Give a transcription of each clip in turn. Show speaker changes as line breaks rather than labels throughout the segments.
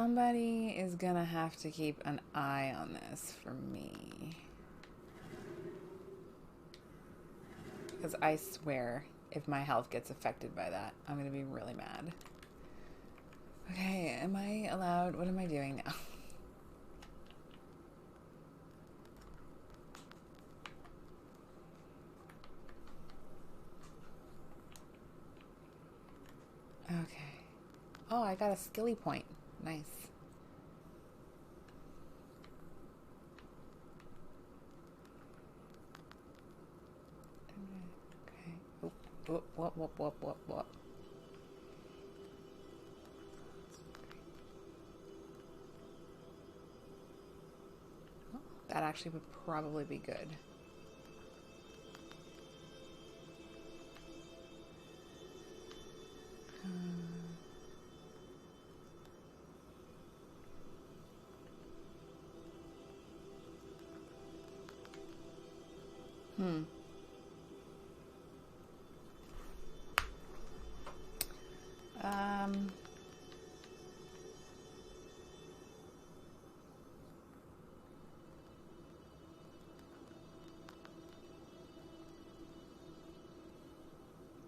Somebody is gonna have to keep an eye on this for me. Because I swear, if my health gets affected by that, I'm gonna be really mad. Okay, am I allowed? What am I doing now? Okay. Oh, I got a skilly point. Nice. Okay. Oh, what? Oh, that actually would probably be good. Hmm.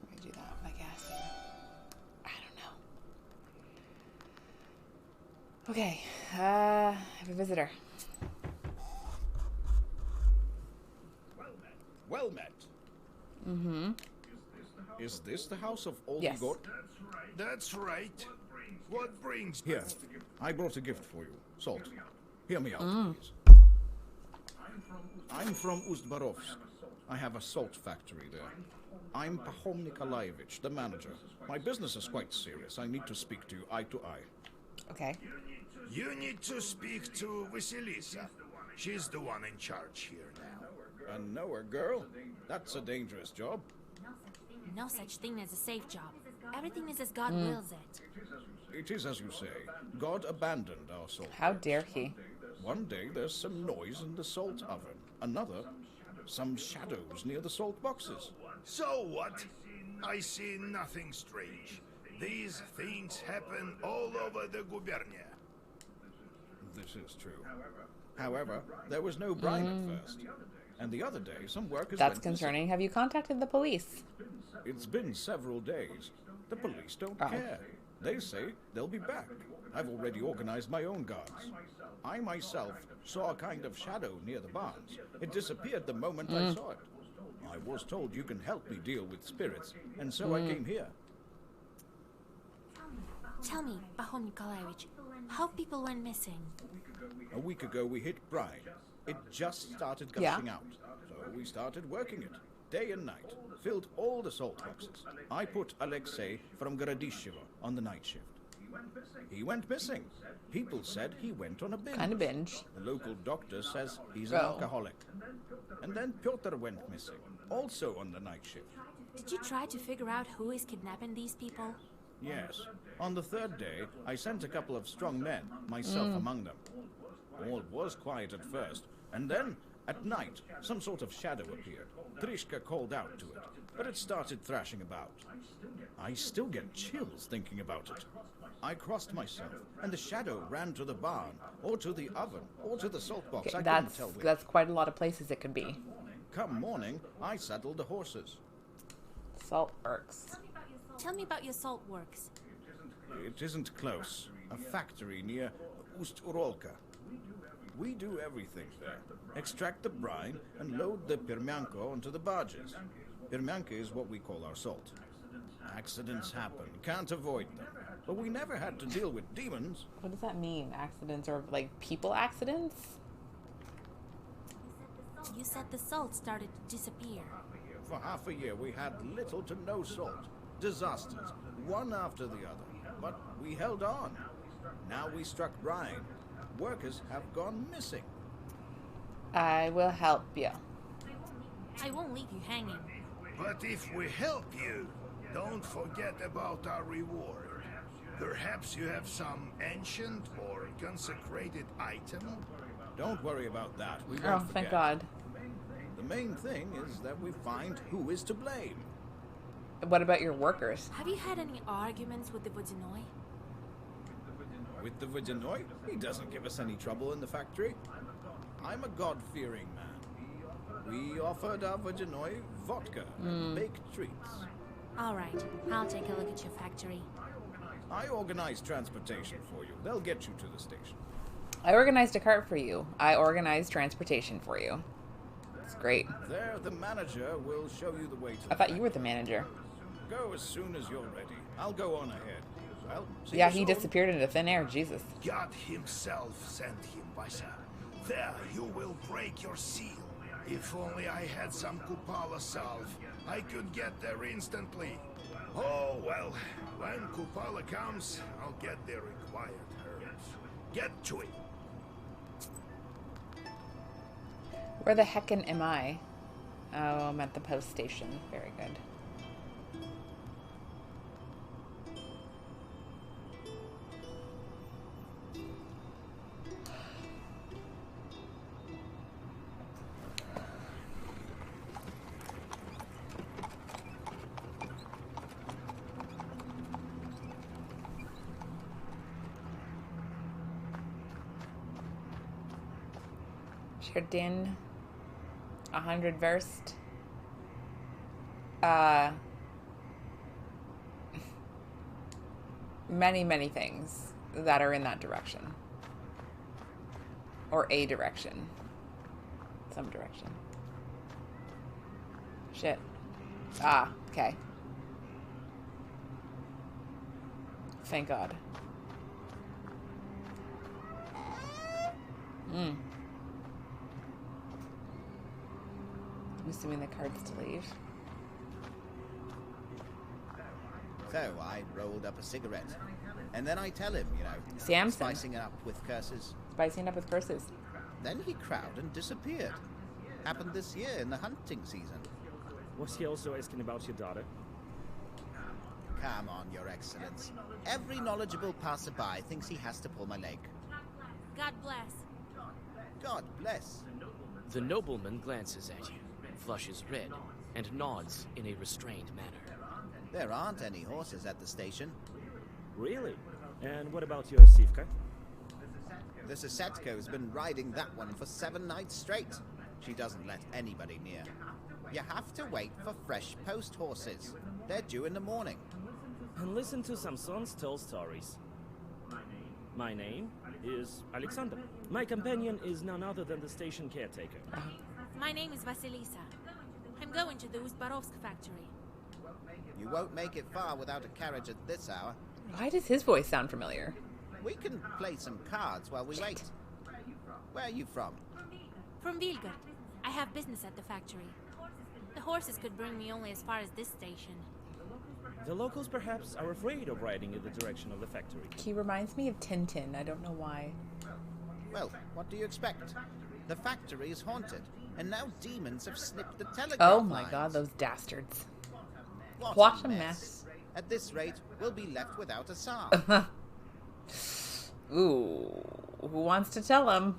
Let me do that with my gas. I don't know. Okay. I have a visitor.
Well met.
Mm-hmm.
Is this the house of old
Yes.
Igor?
That's right. What brings
Here, I brought a gift for you. Salt. Hear me out, please. I'm from Ust-Barovsk. I have a salt factory there. I'm Pahom Nikolaevich, the manager. My business is quite serious. I need to speak to you eye to eye.
Okay.
You need to speak to Vasilisa. She's the one in charge here now.
A knower girl? That's a dangerous job.
No such thing as a safe job. Everything is as God wills it.
It is as you say. God abandoned our salt.
How dare he?
One day there's some noise in the salt oven. Another, some shadows near the salt boxes.
So what? I see nothing strange. These things happen all over the gubernia.
This is true. However, there was no brine at first. And the other day, some workers
That's
went missing.
concerning. Have you contacted the police?
It's been several days. The police don't
Oh.
care. They say they'll be back. I've already organized my own guards. I myself saw a kind of shadow near the barns. It disappeared the moment I saw it. I was told you can help me deal with spirits, and so I came here.
Tell me, Pahom Nikolaevich, how people went missing?
A week ago we hit brine. It just started gushing out. So we started working it, day and night. Filled all the salt boxes. I put Alexei from Gorodishevo on the night shift. He went missing. People said he went on a binge.
Kind of binge.
The local doctor says he's an alcoholic. And then Pyotr went missing, also on the night shift.
Did you try to figure out who is kidnapping these people?
Yes. On the third day, I sent a couple of strong men, myself among them. All was quiet at first, and then, at night, some sort of shadow appeared. Trishka called out to it, but it started thrashing about. I still get chills thinking about it. I crossed myself, and the shadow ran to the barn, or to the oven, or to the salt box.
Okay,
I couldn't tell which.
that's quite a lot of places it could be.
Come morning, I saddled the horses.
Salt works.
Tell me about your salt works.
It isn't close. A factory near Ust-Urolka. We do everything there. Extract the brine and load the permianko onto the barges. Permianka is what we call our salt. Accidents happen. Can't avoid them. But we never had to deal with demons.
What does that mean? Accidents or like people accidents?
You said the salt started to disappear.
For half a year we had little to no salt. Disasters, one after the other. But we held on. Now we struck brine. Workers have gone missing.
I will help you.
I won't leave you hanging.
But if we help you, don't forget about our reward. Perhaps you have some ancient or consecrated item?
Don't worry about that. We
Oh,
won't forget.
thank God.
The main thing is that we find who is to blame.
What about your workers?
Have you had any arguments with the Vodinoi?
With the Vodyanoi, he doesn't give us any trouble in the factory. I'm a God-fearing man. We offered our Vodyanoi vodka and baked treats.
All right, I'll take a look at your factory.
I organized transportation for you. They'll get you to the station.
I organized a cart for you. I organized transportation for you. It's great.
There, the manager will show you the way to
I thought you were the manager.
Go as soon as you're ready. I'll go on ahead. Well, see
Yeah,
you
he
soon.
disappeared into thin air. Jesus.
God himself sent him, Vaisa. There you will break your seal. If only I had some Kupala salve, I could get there instantly. Oh, well, when Kupala comes, I'll get the required herbs. Get to it.
Where the heckin' am I? Oh, I'm at the post station. Very good. Din 100 verst. Many things that are in that direction. Or a direction. Some direction. Shit. Ah, okay. Thank God. I'm assuming the card's to leave.
So I rolled up a cigarette. And then I tell him,
Samson.
spicing it up with curses.
Spicing it up with curses.
Then he crowed and disappeared. Happened this year in the hunting season.
Was he also asking about your daughter?
Come on, Your Excellence. Every knowledgeable passerby thinks he has to pull my leg.
God bless.
God bless.
The nobleman glances at you, flushes red, and nods in a restrained manner.
There aren't any horses at the station.
Really? And what about your Sivka?
The Sisetko's been riding that one for 7 nights straight. She doesn't let anybody near. You have to wait for fresh post horses. They're due in the morning.
And listen to Samson's tall stories. My name is Alexander. My companion is none other than the station caretaker.
My name is Vasilisa. I'm going to the Uzbarovsk factory.
You won't make it far without a carriage at this hour.
Why does his voice sound familiar?
We can play some cards while we wait. Where are you from?
From Vilgard. I have business at the factory. The horses could bring me only as far as this station.
The locals perhaps are afraid of riding in the direction of the factory.
He reminds me of Tintin. I don't know why.
Well, what do you expect? The factory is haunted, and now demons have snipped the telegraph
Oh my
lines.
god, those dastards.
What
a mess.
At this rate, we'll be left without a Tsar.
Ooh, who wants to tell him?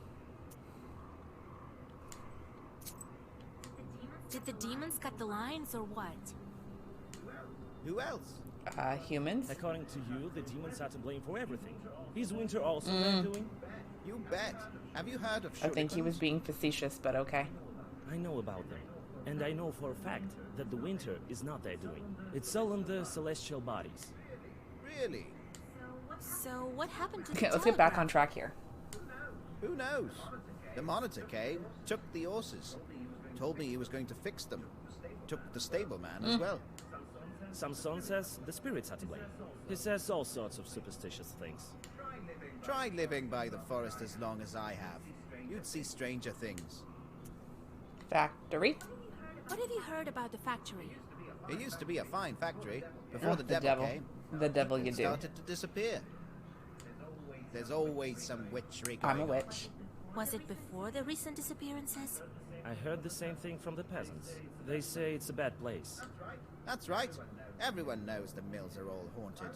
Did the demons cut the lines or what?
Who else?
Humans?
According to you, the demons are to blame for everything. Is winter also their doing?
You bet. Have you heard of
I think he was
shurikens?
being facetious, but okay.
I know about them. And I know for a fact that the winter is not their doing. It's all in the celestial bodies.
Really?
So what happened to the
Okay, let's get back
telegraph?
on track here.
Who knows? The monitor came, took the horses, told me he was going to fix them. Took the stableman as well.
Samson says the spirits are to blame. He says all sorts of superstitious things.
Try living by the forest as long as I have. You'd see stranger things.
Factory?
What have you heard about the factory?
It used to be a fine factory before
Oh,
the devil came.
The devil you
It
do.
started to disappear. There's always some witchery
I'm
going
a
on.
witch.
Was it before the recent disappearances?
I heard the same thing from the peasants. They say it's a bad place.
That's right. Everyone knows the mills are all haunted.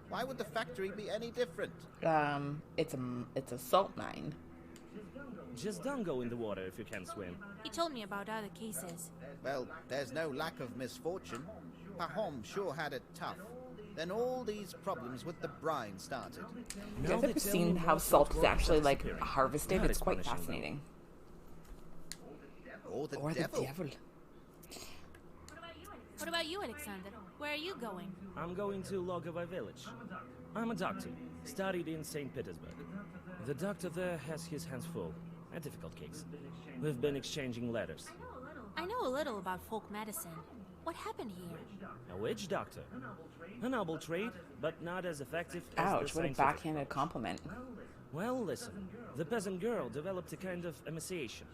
Why would the factory be any different?
It's a salt mine.
Just don't go in the water if you can't swim.
He told me about other cases.
Well, there's no lack of misfortune. Pahom sure had it tough. then all these problems with the brine started.
You guys ever seen how salt is actually like harvested? It's quite fascinating.
Or the
Or the
devil.
devil.
What about you, Alexander? Where are you going?
I'm going to Logovy village. I'm a doctor, studied in St. Petersburg. The doctor there has his hands full. A difficult case. We've been exchanging letters.
I know a little about folk medicine. What happened here?
A witch doctor. A noble trade, but not as effective as the
Ouch, what a
scientific
backhanded
approach.
compliment.
Well, listen. The peasant girl developed a kind of emaciation.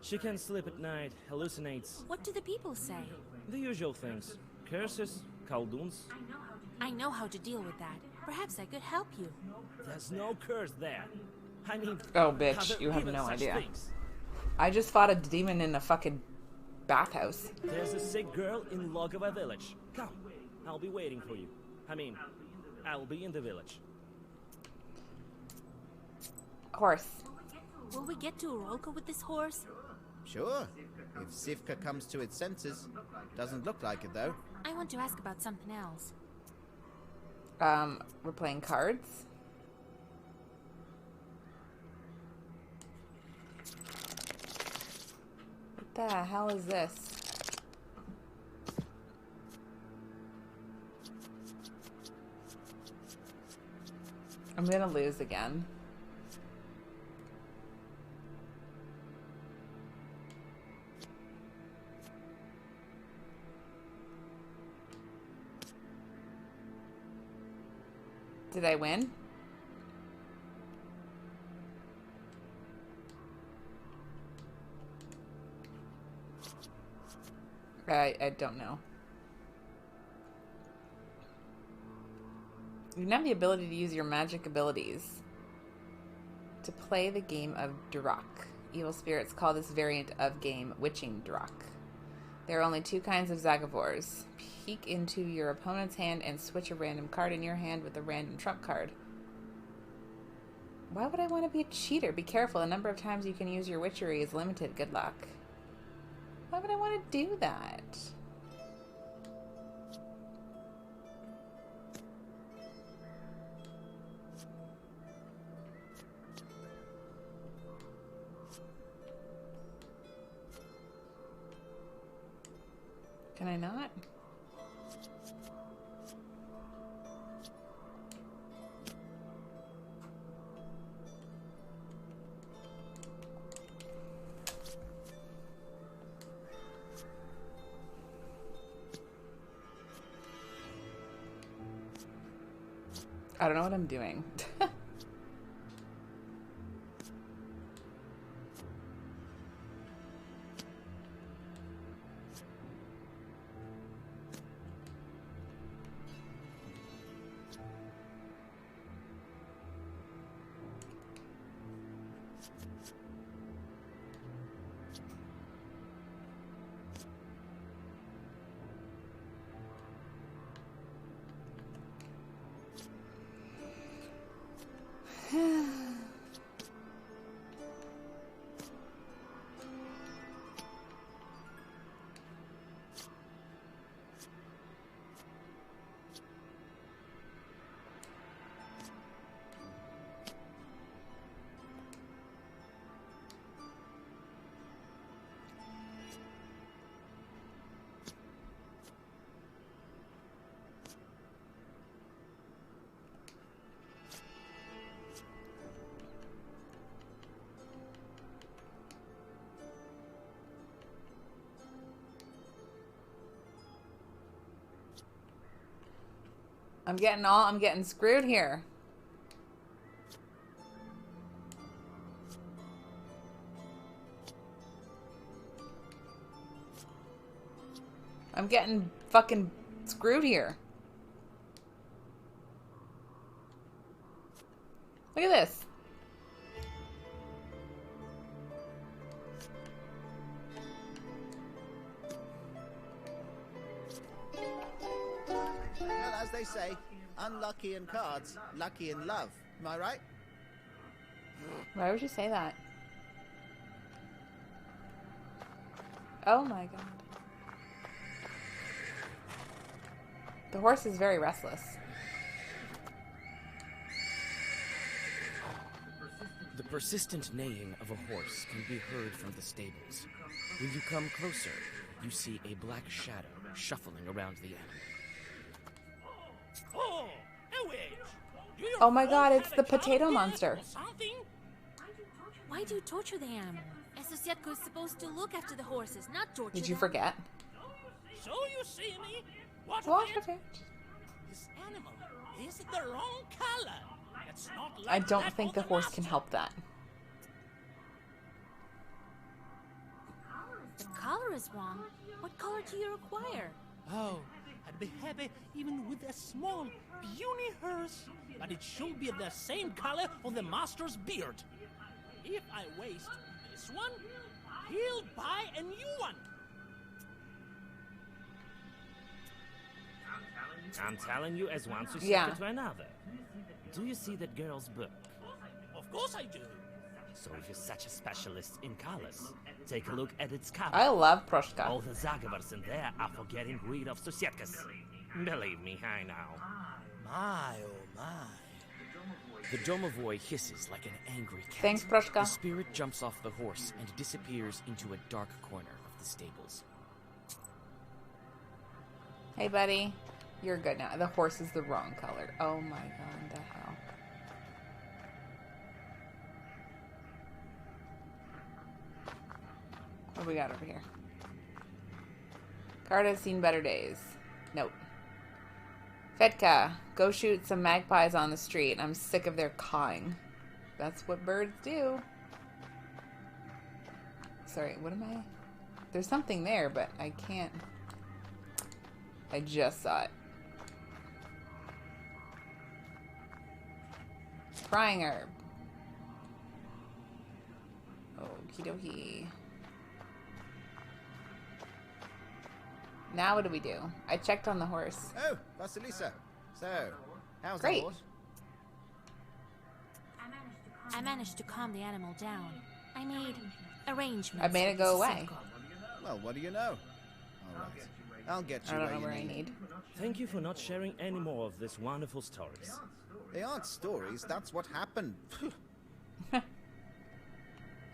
She can't sleep at night, hallucinates.
What do the people say?
The usual things. Curses, kolduns.
I know how to deal with that. Perhaps I could help you.
There's no curse there. I mean...
Oh,
are
bitch,
there
you have
even
no
such
idea.
things?
I just fought a demon in a fucking bathhouse.
There's a sick girl in Logovy village. Come, I'll be waiting for you. I mean, I'll be in the village.
Horse.
Will we get to Urolka with this horse?
Sure, if Sivka comes to its senses. Doesn't look like it, though.
I want to ask about something else.
We're playing cards. What the hell is this? I'm gonna lose again. Did I win? I don't know. You can have the ability to use your magic abilities to play the game of Drak. Evil spirits call this variant of game Witching Drak. There are only two kinds of Zagavors. Peek into your opponent's hand and switch a random card in your hand with a random trump card. Why would I want to be a cheater? Be careful. The number of times you can use your witchery is limited. Good luck. Why would I want to do that? Can I not? I don't know what I'm doing. I'm getting screwed here. I'm getting fucking screwed here. Look at this.
Well, as they say, unlucky in cards, lucky in love. Am I right?
Why would you say that? Oh my god. The horse is very restless.
The persistent neighing of a horse can be heard from the stables. When you come closer, you see a black shadow shuffling around the animal.
Oh my god, it's the potato monster.
Why do you torture the animal? A Sosietko is supposed to look after the horses, not torture
Did you
them.
forget?
So you see me? What
What?
of it? This animal is the wrong color. It's not like
I don't
that
think
of
the horse can
master.
help that.
The color is wrong. What color do you require?
Oh, I'd be happy even with a small, puny horse, but it should be the same color of the master's beard. If I waste this one, he'll buy a new one.
I'm telling you as one Sosietko
Yeah.
to another. Do you see that girl's book?
Of course I do.
So if you're such a specialist in colors, take a look at its cover.
I love Proshka.
All the Zagavars in there are for getting rid of Sosietkas. Believe me, I know.
My, oh my.
The domovoi hisses like an angry cat.
Thanks,
The
Proshka.
spirit jumps off the horse and disappears into a dark corner of the stables.
Hey, buddy. You're good now. The horse is the wrong color. Oh my god, the hell. What do we got over here? Card has seen better days. Nope. Fedka, go shoot some magpies on the street. I'm sick of their cawing. That's what birds do. Sorry, what am I? There's something there, but I can't. I just saw it. Frying herb. Okie dokie. Now what do we do? I checked on the horse.
Oh, Vasilisa. So, how's
Great.
the horse?
I managed to calm the animal down. I made arrangements.
I made it
with
go
the
away.
Oh, well, what do you know? All right. I'll get you
I don't know
where
where I
you need.
need.
Thank you for not sharing any more of these wonderful stories.
They aren't stories, that's what happened.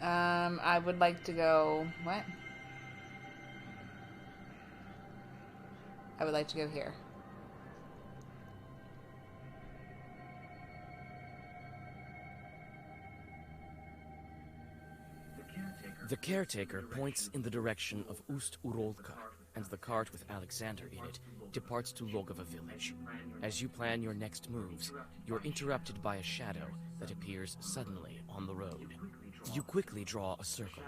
I would like to go... What? I would like to go here.
The caretaker points in the direction of Ust-Urolka, and the cart with Alexander in it departs to Logova village. As you plan your next moves, you're interrupted by a shadow that appears suddenly on the road. You quickly draw a circle.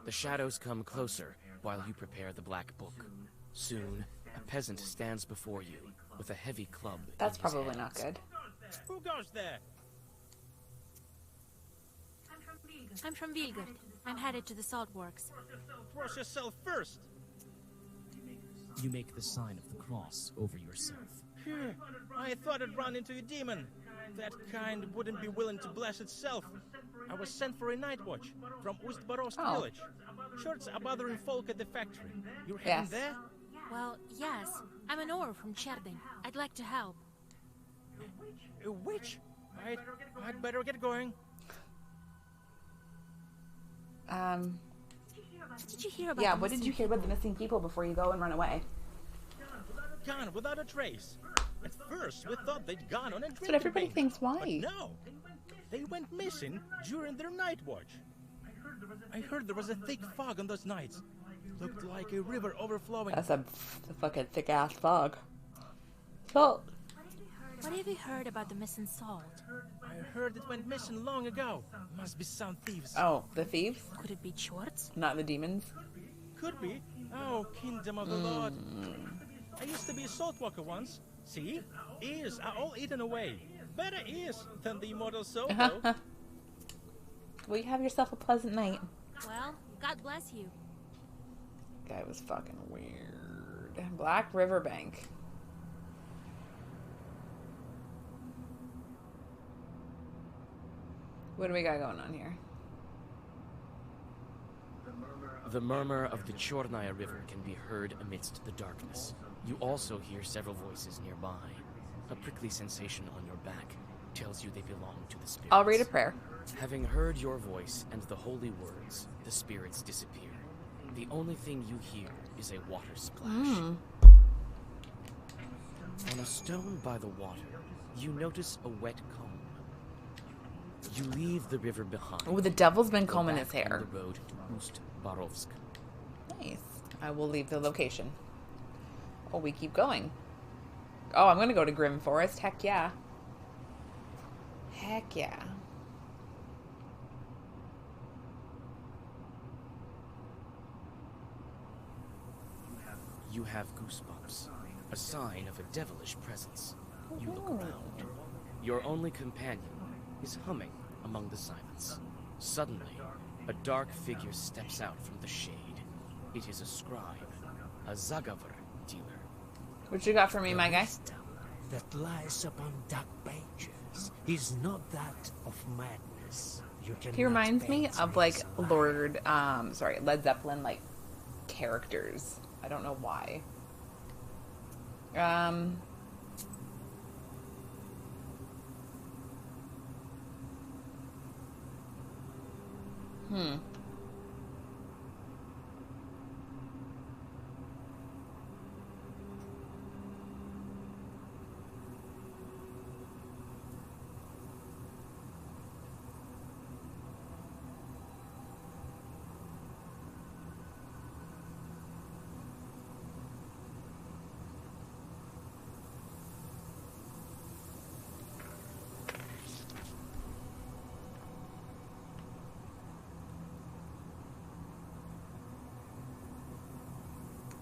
The shadows come closer while you prepare the black book. Soon, a peasant stands before you with a heavy club in
That's
his
probably not
hands.
good.
Who goes there?
I'm from Vilgard. I'm headed to the salt works.
Cross yourself first.
You make the sign of the cross over yourself.
Phew, I thought I'd run into a demon. That kind wouldn't be willing to bless itself. I was sent for a night watch from Ust-Barovsk
Oh.
village. Shorts are bothering folk at the factory. You're heading
Yes.
there?
Well, yes. I'm an ore from Cherding. I'd like to help.
A witch? I'd better get going.
Did you hear about
Yeah,
the
what did
missing
you hear about the
people?
missing people before you go and run away?
Gone without a trace. At first, we thought they'd gone on a drinking
But everybody
binge.
thinks why.
But no, they went missing during their night watch. I heard there was a thick fog on those nights. Looked like a river overflowing.
That's a fucking thick ass fog. Salt.
What have you heard about the missing salt?
I heard it went missing long ago. Must be some thieves.
Oh, the thieves?
Could it be Chorts?
Not the demons?
Could be. Oh, kingdom of the Lord. I used to be a salt walker once. See? Ears are all eaten away. Better ears than the immortal soul, though.
Well, you have yourself a pleasant night.
Well, God bless you.
Guy was fucking weird. Black Riverbank. What do we got going on here?
The murmur of the Chornaya River can be heard amidst the darkness. You also hear several voices nearby. A prickly sensation on your back tells you they belong to the spirits.
I'll read a prayer.
Having heard your voice and the holy words, the spirits disappear. The only thing you hear is a water splash. On a stone by the water, you notice a wet comb. You leave the river behind.
Oh, the devil's been
Go
combing
back
his hair.
on the road to Ust-Barovsk.
Nice. I will leave the location. Oh, we keep going. Oh, I'm going to go to Grim Forest. Heck yeah. Heck yeah.
You have goosebumps, a sign of a devilish presence. You look around. Your only companion is humming among the silence. Suddenly, a dark figure steps out from the shade. It is a scribe, a Zagavr dealer.
What you got for me, my guy?
Wisdom that lies upon dark pages is not that of madness. You cannot
He reminds me
bend
of like
man's mind.
Led Zeppelin like characters. I don't know why.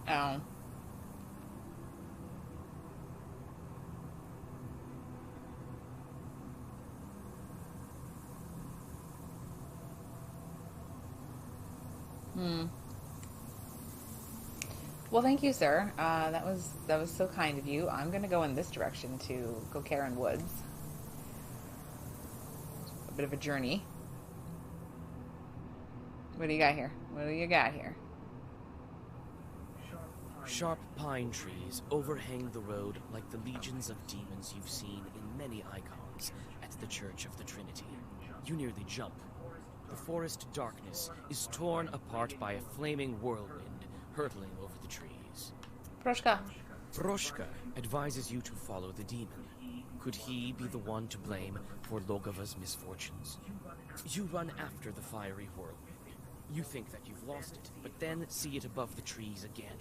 Oh. Well, thank you, sir. That was so kind of you. I'm gonna go in this direction to Gokaran Woods. A bit of a journey. What do you got here? What do you got here?
Sharp pine trees overhang the road like the legions of demons you've seen in many icons at the Church of the Trinity. You nearly jump. The forest darkness is torn apart by a flaming whirlwind hurtling over the trees.
Proshka.
Proshka advises you to follow the demon. Could he be the one to blame for Logava's misfortunes? You run after the fiery whirlwind. You think that you've lost it, but then see it above the trees again.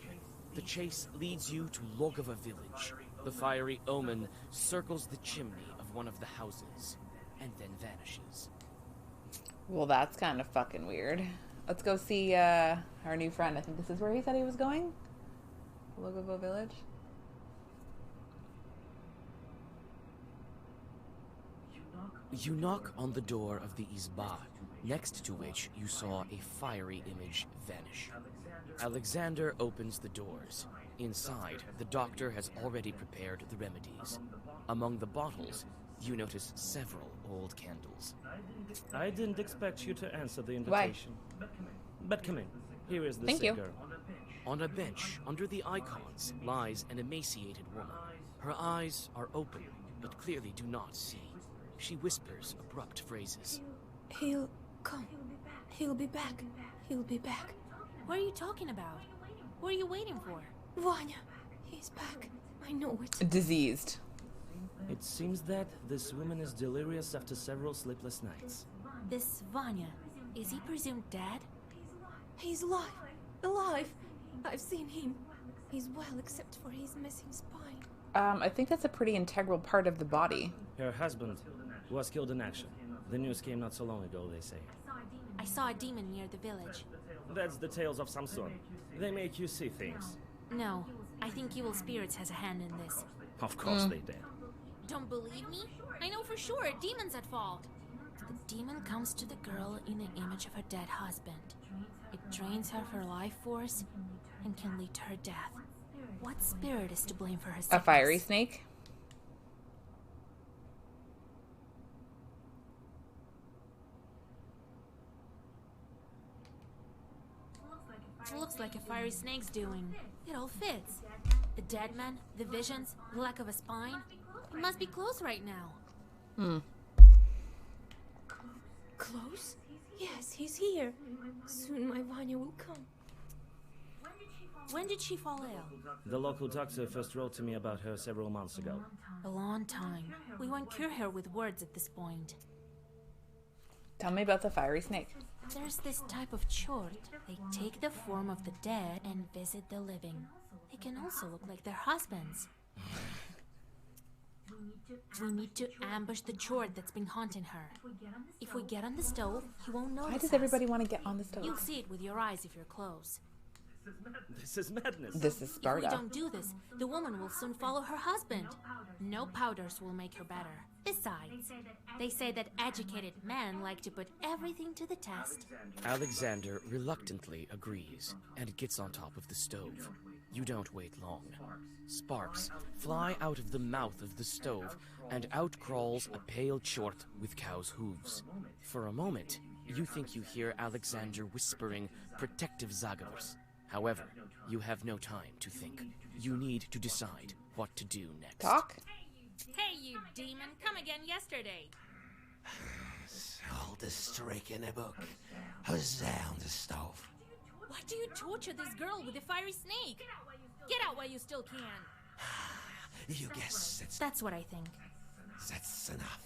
The chase leads you to Logava village. The fiery omen circles the chimney of one of the houses, and then vanishes.
Well, that's kind of fucking weird. Let's go see our new friend. I think this is where he said he was going. Logava village.
You knock on the door of the Izba, next to which you saw a fiery image vanish. Alexander opens the doors. Inside, the doctor has already prepared the remedies. Among the bottles, you notice several old candles.
I didn't expect you to answer the invitation.
Why?
But come in. Here is the
Thank
sick
you.
girl.
On a bench, under the icons, lies an emaciated woman. Her eyes are open, but clearly do not see. She whispers abrupt phrases.
He'll come. He'll be back. He'll be back.
What are you talking about? What are you waiting for?
Vanya, he's back. I know it.
Diseased.
It seems that this woman is delirious after several sleepless nights.
This Vanya, is he presumed dead?
He's alive. Alive. I've seen him. He's well except for his missing spine.
I think that's a pretty integral part of the body.
Her husband was killed in action. The news came not so long ago, they say.
I saw a demon near the village.
That's the tales of Samson. They make you see things.
No, I think evil spirits has a hand in this.
Of course they did.
Don't believe me? I know for sure a demon's at fault. The demon comes to the girl in the image of her dead husband. It drains her of her life force and can lead to her death. What spirit is to blame for her sickness?
A fiery snake?
Looks like a fiery snake's doing. It all fits. The dead man, the visions, the lack of a spine. It must be close right now.
Close? Yes, he's here. Soon my Vanya will come.
When did she fall ill?
The local doctor first wrote to me about her several months ago.
A long time. We won't cure her with words at this point.
Tell me about the fiery snake.
There's this type of chort. They take the form of the dead and visit the living. They can also look like their husbands. We need to ambush the chort that's been haunting her. If we get on the stove, he won't notice
Why does
us.
everybody want to get on the stove?
You'll see it with your eyes if you're close.
This is madness.
This is
If
Sparta.
we don't do this, the woman will soon follow her husband. No powders will make her better. Besides, they say that educated men like to put everything to the test.
Alexander reluctantly agrees and gets on top of the stove. You don't wait long. Sparks fly out of the mouth of the stove, and out crawls a pale chort with cow's hooves. For a moment, you think you hear Alexander whispering protective zagavers. However, you have no time to think. You need to decide what to do next.
Talk?
Hey, you demon, come again yesterday.
All the streak in a book. Who's there on the stove?
Why do you torture this girl with the fiery snake? Get out while you still can.
You guess
That's what I think.
that's enough.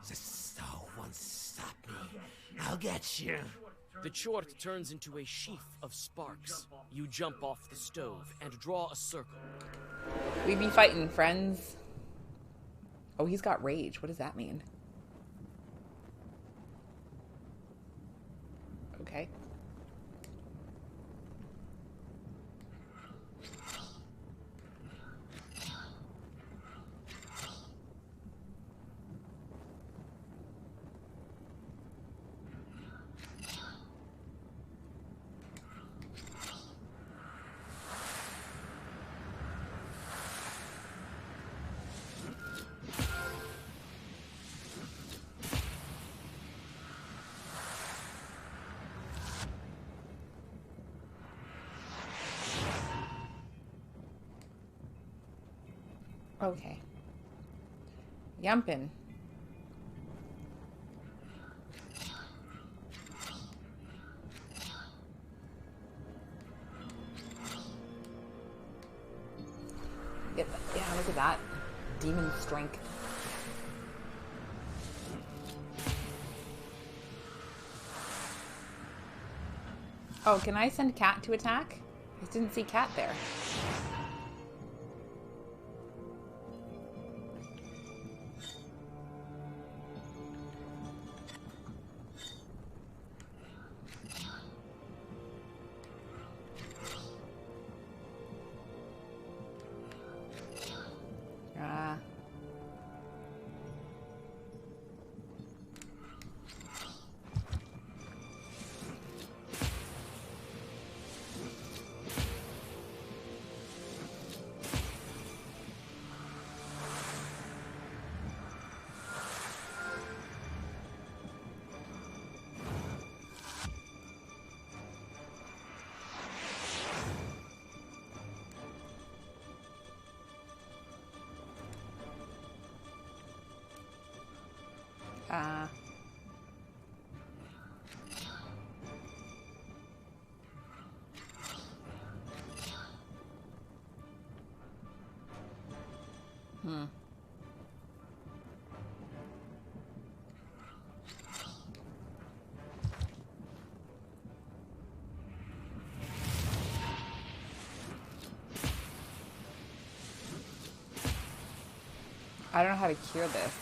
The stove won't stop me. I'll get you.
The chort turns into a sheaf of sparks. You jump off the stove and draw a circle.
We be fighting, friends. Oh, he's got rage. What does that mean? Okay. Okay. Yumpin'. Yeah, look at that. Demon strength. Oh, can I send Cat to attack? I didn't see Cat there. Ah. I don't know how to cure this.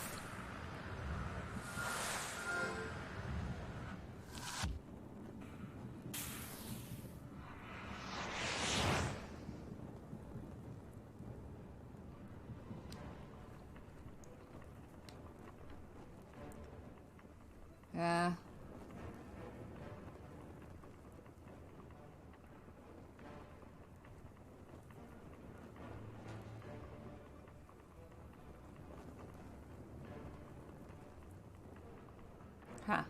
Huh.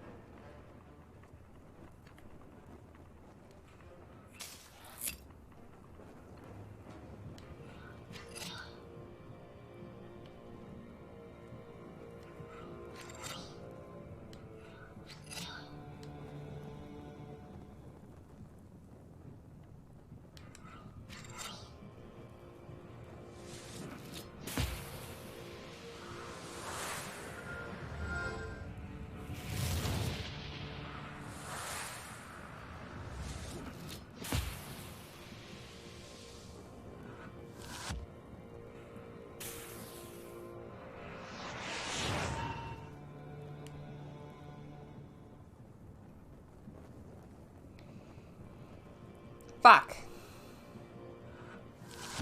Fuck.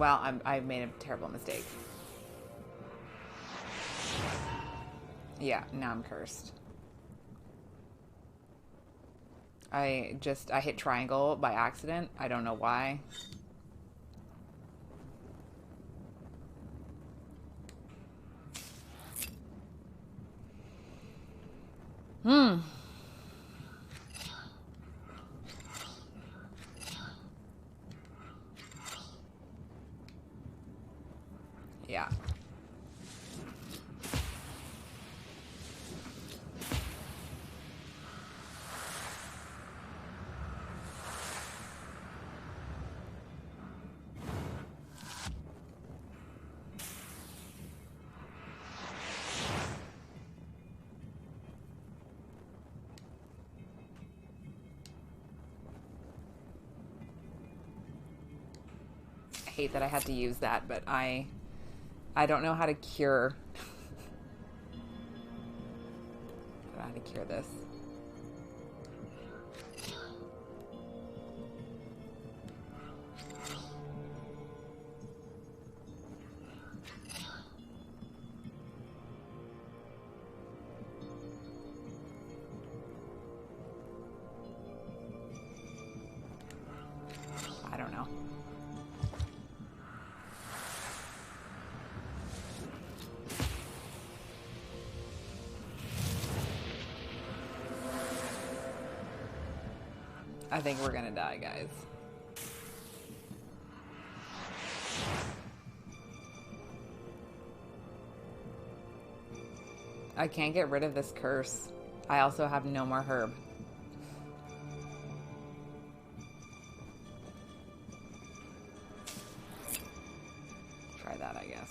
Well, I made a terrible mistake. Yeah, now I'm cursed. I hit triangle by accident. I don't know why. Yeah. I hate that I had to use that, but I don't know how to cure. I don't know how to cure this. I don't know. I think we're gonna die, guys. I can't get rid of this curse. I also have no more herb. Try that, I guess.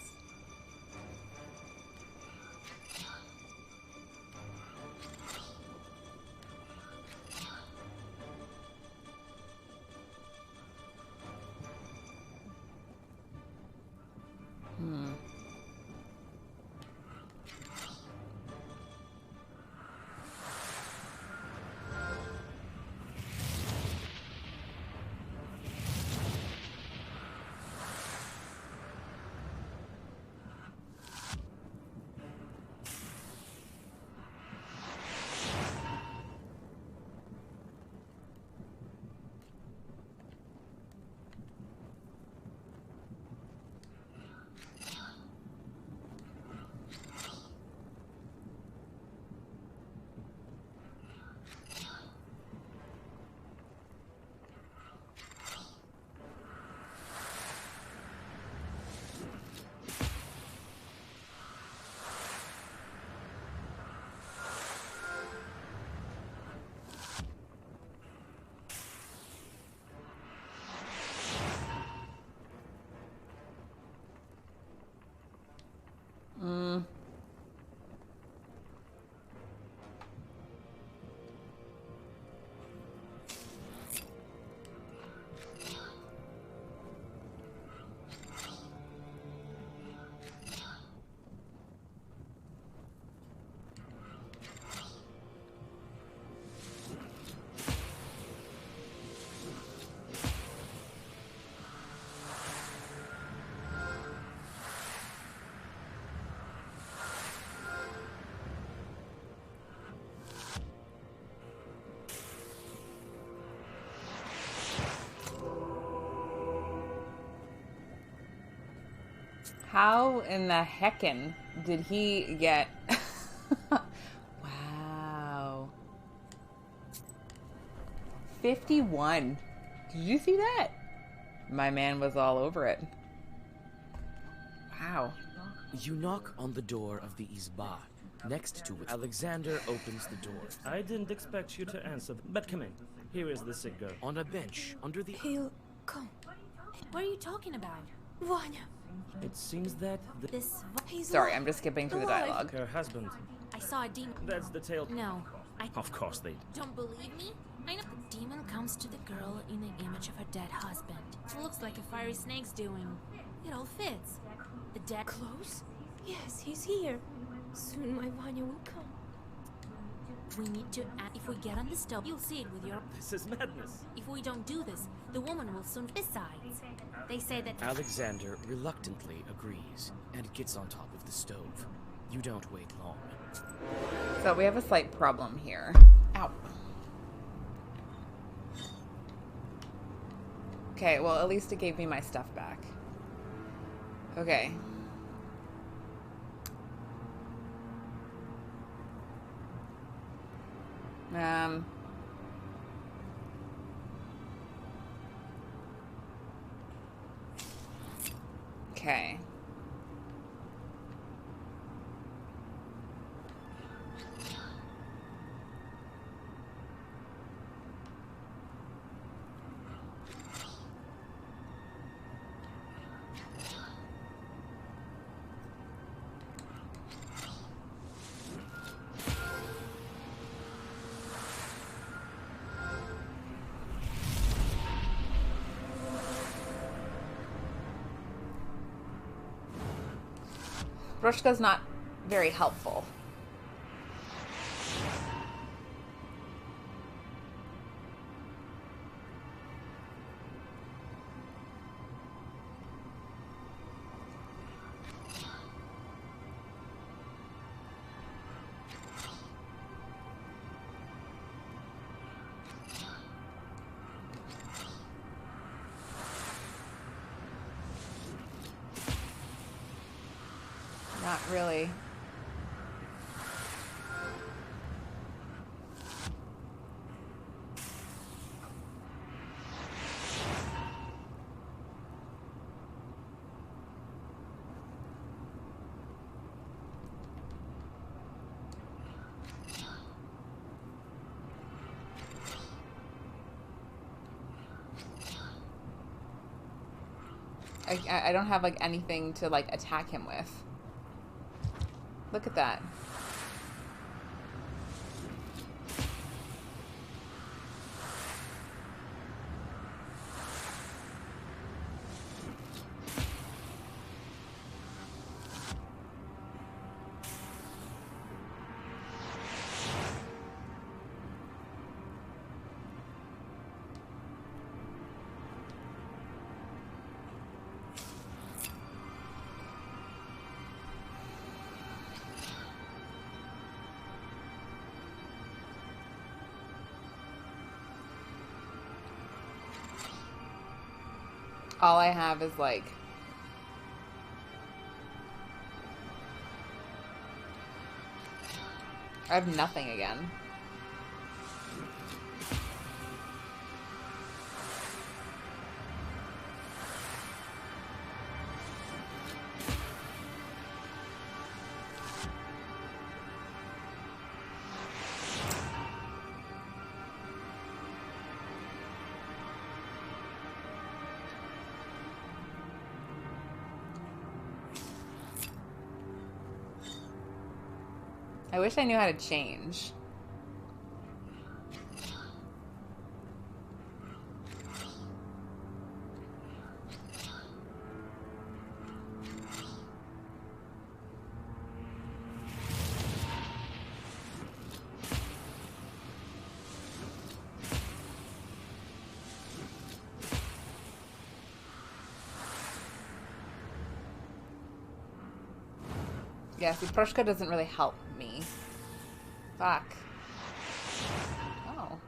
How in the heckin' did he get... Wow. 51. Did you see that? My man was all over it. Wow.
You knock on the door of the Izba, next to which Alexander opens the door.
I didn't expect you to answer, but come in. Here is the sick girl.
On a bench, under the...
He'll come.
What are you talking about?
Vanya.
It seems that
He's
Sorry,
alive.
I'm just skipping through the
Alive.
dialogue.
her husband.
I saw a demon.
That's the tale.
No, I
Of course they...
don't believe me. I know the demon comes to the girl in the image of her dead husband. It looks like a fiery snake's doing. It all fits. The dead
Close? Yes, he's here. Soon my Vanya will come.
We need to. If we get on the stove, you'll see it with your.
This is madness.
If we don't do this, the woman will soon. Besides, they say that.
Alexander reluctantly agrees and gets on top of the stove. You don't wait long.
So we have a slight problem here. Ow. Okay, well, at least it gave me my stuff back. Okay. Okay. Brushka's not very helpful. Not really. I don't have like anything to like attack him with. Look at that. All I have is like I have nothing again. I wish I knew how to change. Yeah, see, Proshka doesn't really help me. Fuck. Oh.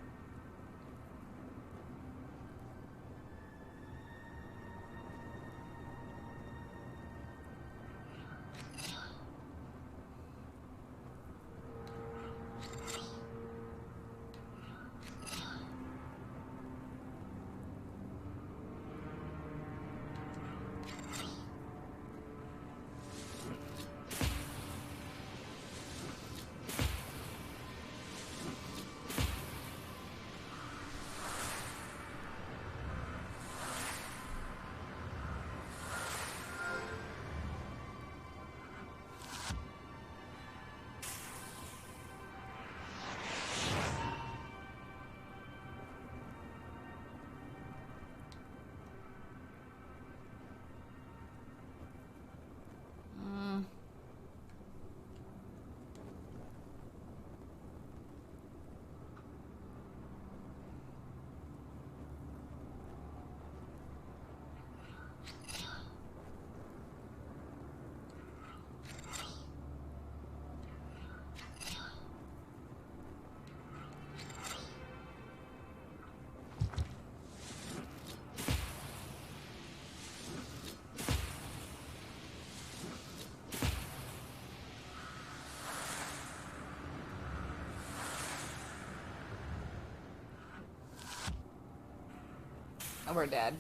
Oh, we're dead.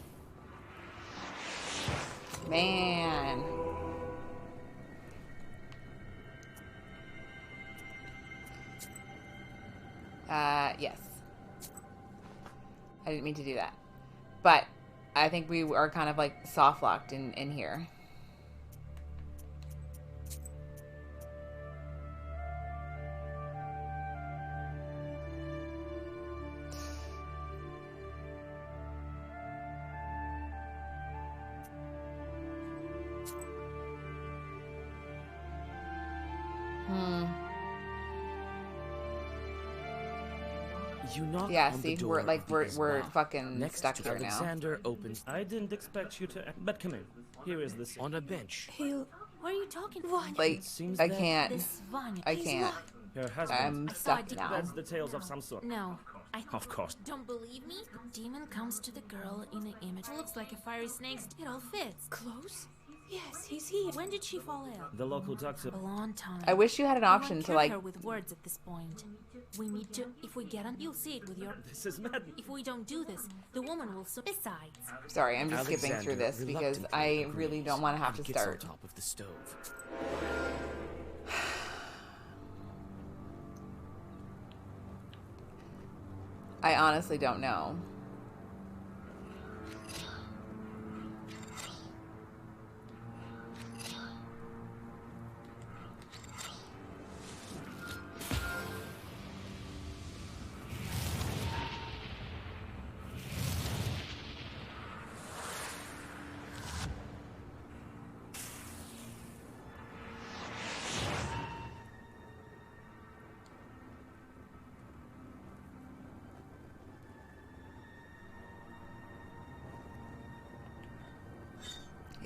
Man. Yes. I didn't mean to do that. But I think we are kind of like soft locked in here.
You knock
Yeah,
on
see,
the door
we're like
of the
we're
Islam.
fucking
Next
stuck
to
here now.
Alexander opens. I didn't expect you to. But come in. Here is the.
On a bench.
He'll...
What are you talking
Vanya.
about?
Like,
seems
I
that
can't.
This Vanya.
I
He's
can't.
alive.
Her husband.
I'm
I saw
stuck
a
now.
That's the tales of some sort.
No, I
Of course.
don't believe me. The demon comes to the girl in the image. Looks like a fiery snake. It all fits.
Close? Yes, he's here.
When did she fall ill?
The local doctor.
A long time.
I wish you had an
I won't
option to
cure
like.
her with words at this point. We need to. If we get on, you'll see it with your.
This is madness.
If we don't do this, the woman will. Besides,
Sorry, I'm just skipping through this because I really don't want to have to
Gets on
start.
top of the stove.
I honestly don't know.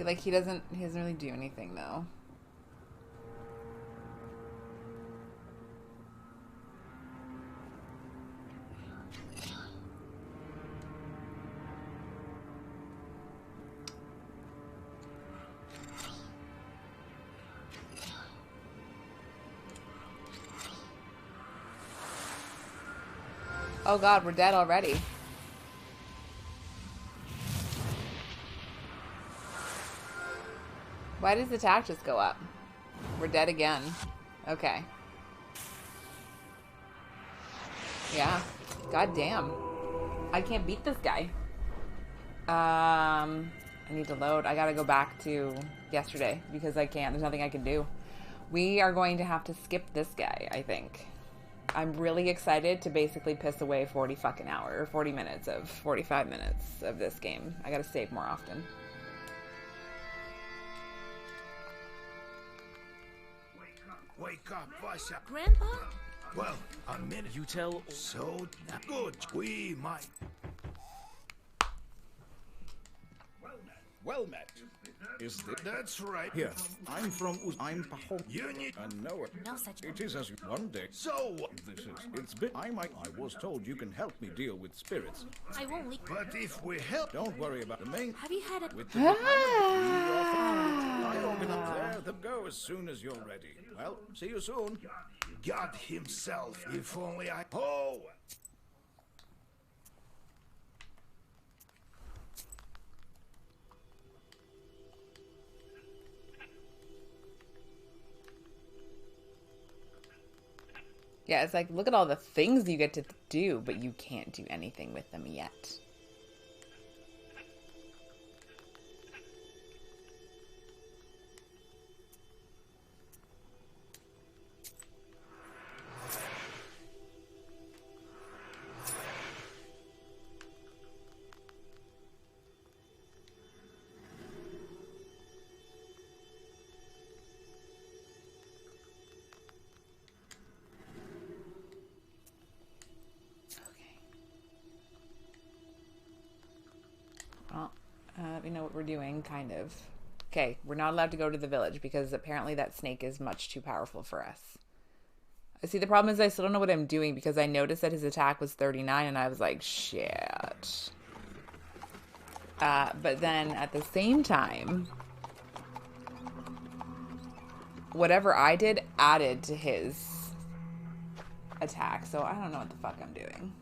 Like he doesn't really do anything though. Oh god, we're dead already. Why does the attack just go up? We're dead again. Okay. Yeah. God damn. I can't beat this guy. I need to load. I gotta go back to yesterday because I can't. There's nothing I can do. We are going to have to skip this guy, I think. I'm really excited to basically piss away 40 fucking hours, or 40 minutes of 45 minutes of this game. I gotta save more often.
Wake up, Vasya.
Grandpa?
Well, a minute.
You tell.
So good. We might.
Well met. Is this...
That's right.
Here, I'm from I'm Pahom.
You need...
And know it.
No such.
It is as you... One day...
So what?
This is... It's been... I was told you can help me deal with spirits.
I won't leave.
But if we help...
Don't worry about the main...
Have you had it?
With the... I open up there. They'll go as soon as you're ready. Well, see you soon.
God himself. If only I... Oh!
Yeah, it's like, look at all the things you get to do, but you can't do anything with them yet. We know what we're doing, kind of. Okay, we're not allowed to go to the village because apparently that snake is much too powerful for us. See, the problem is I still don't know what I'm doing because I noticed that his attack was 39 and I was like, shit. But then at the same time, whatever I did added to his attack, so I don't know what the fuck I'm doing.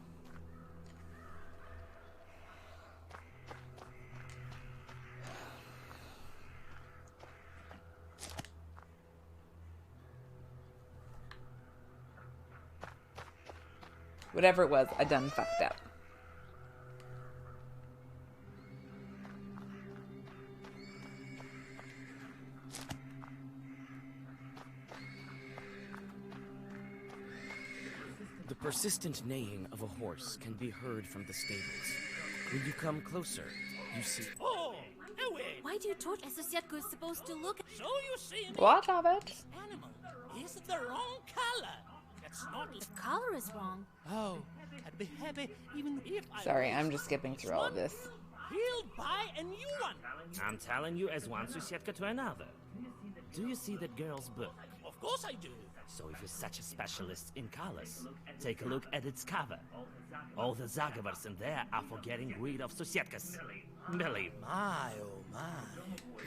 Whatever it was, I done fucked up.
The persistent neighing of a horse can be heard from the stables. When you come closer, you see...
Oh, away!
Why do you torture as Sosetko is supposed to look?
So you see me?
What of it?
This animal is the wrong color. It's not.
The color is wrong.
Oh, I'd be happy even if I.
Sorry, I'm just skipping through all of this.
He'll buy a new one.
I'm telling you as one Susietka to another. Do you see that girl's book?
Of course I do.
So if you're such a specialist in colors, take a look at its cover. All the Zagavars in there are for getting rid of Susietkas. Believe me.
My, oh my.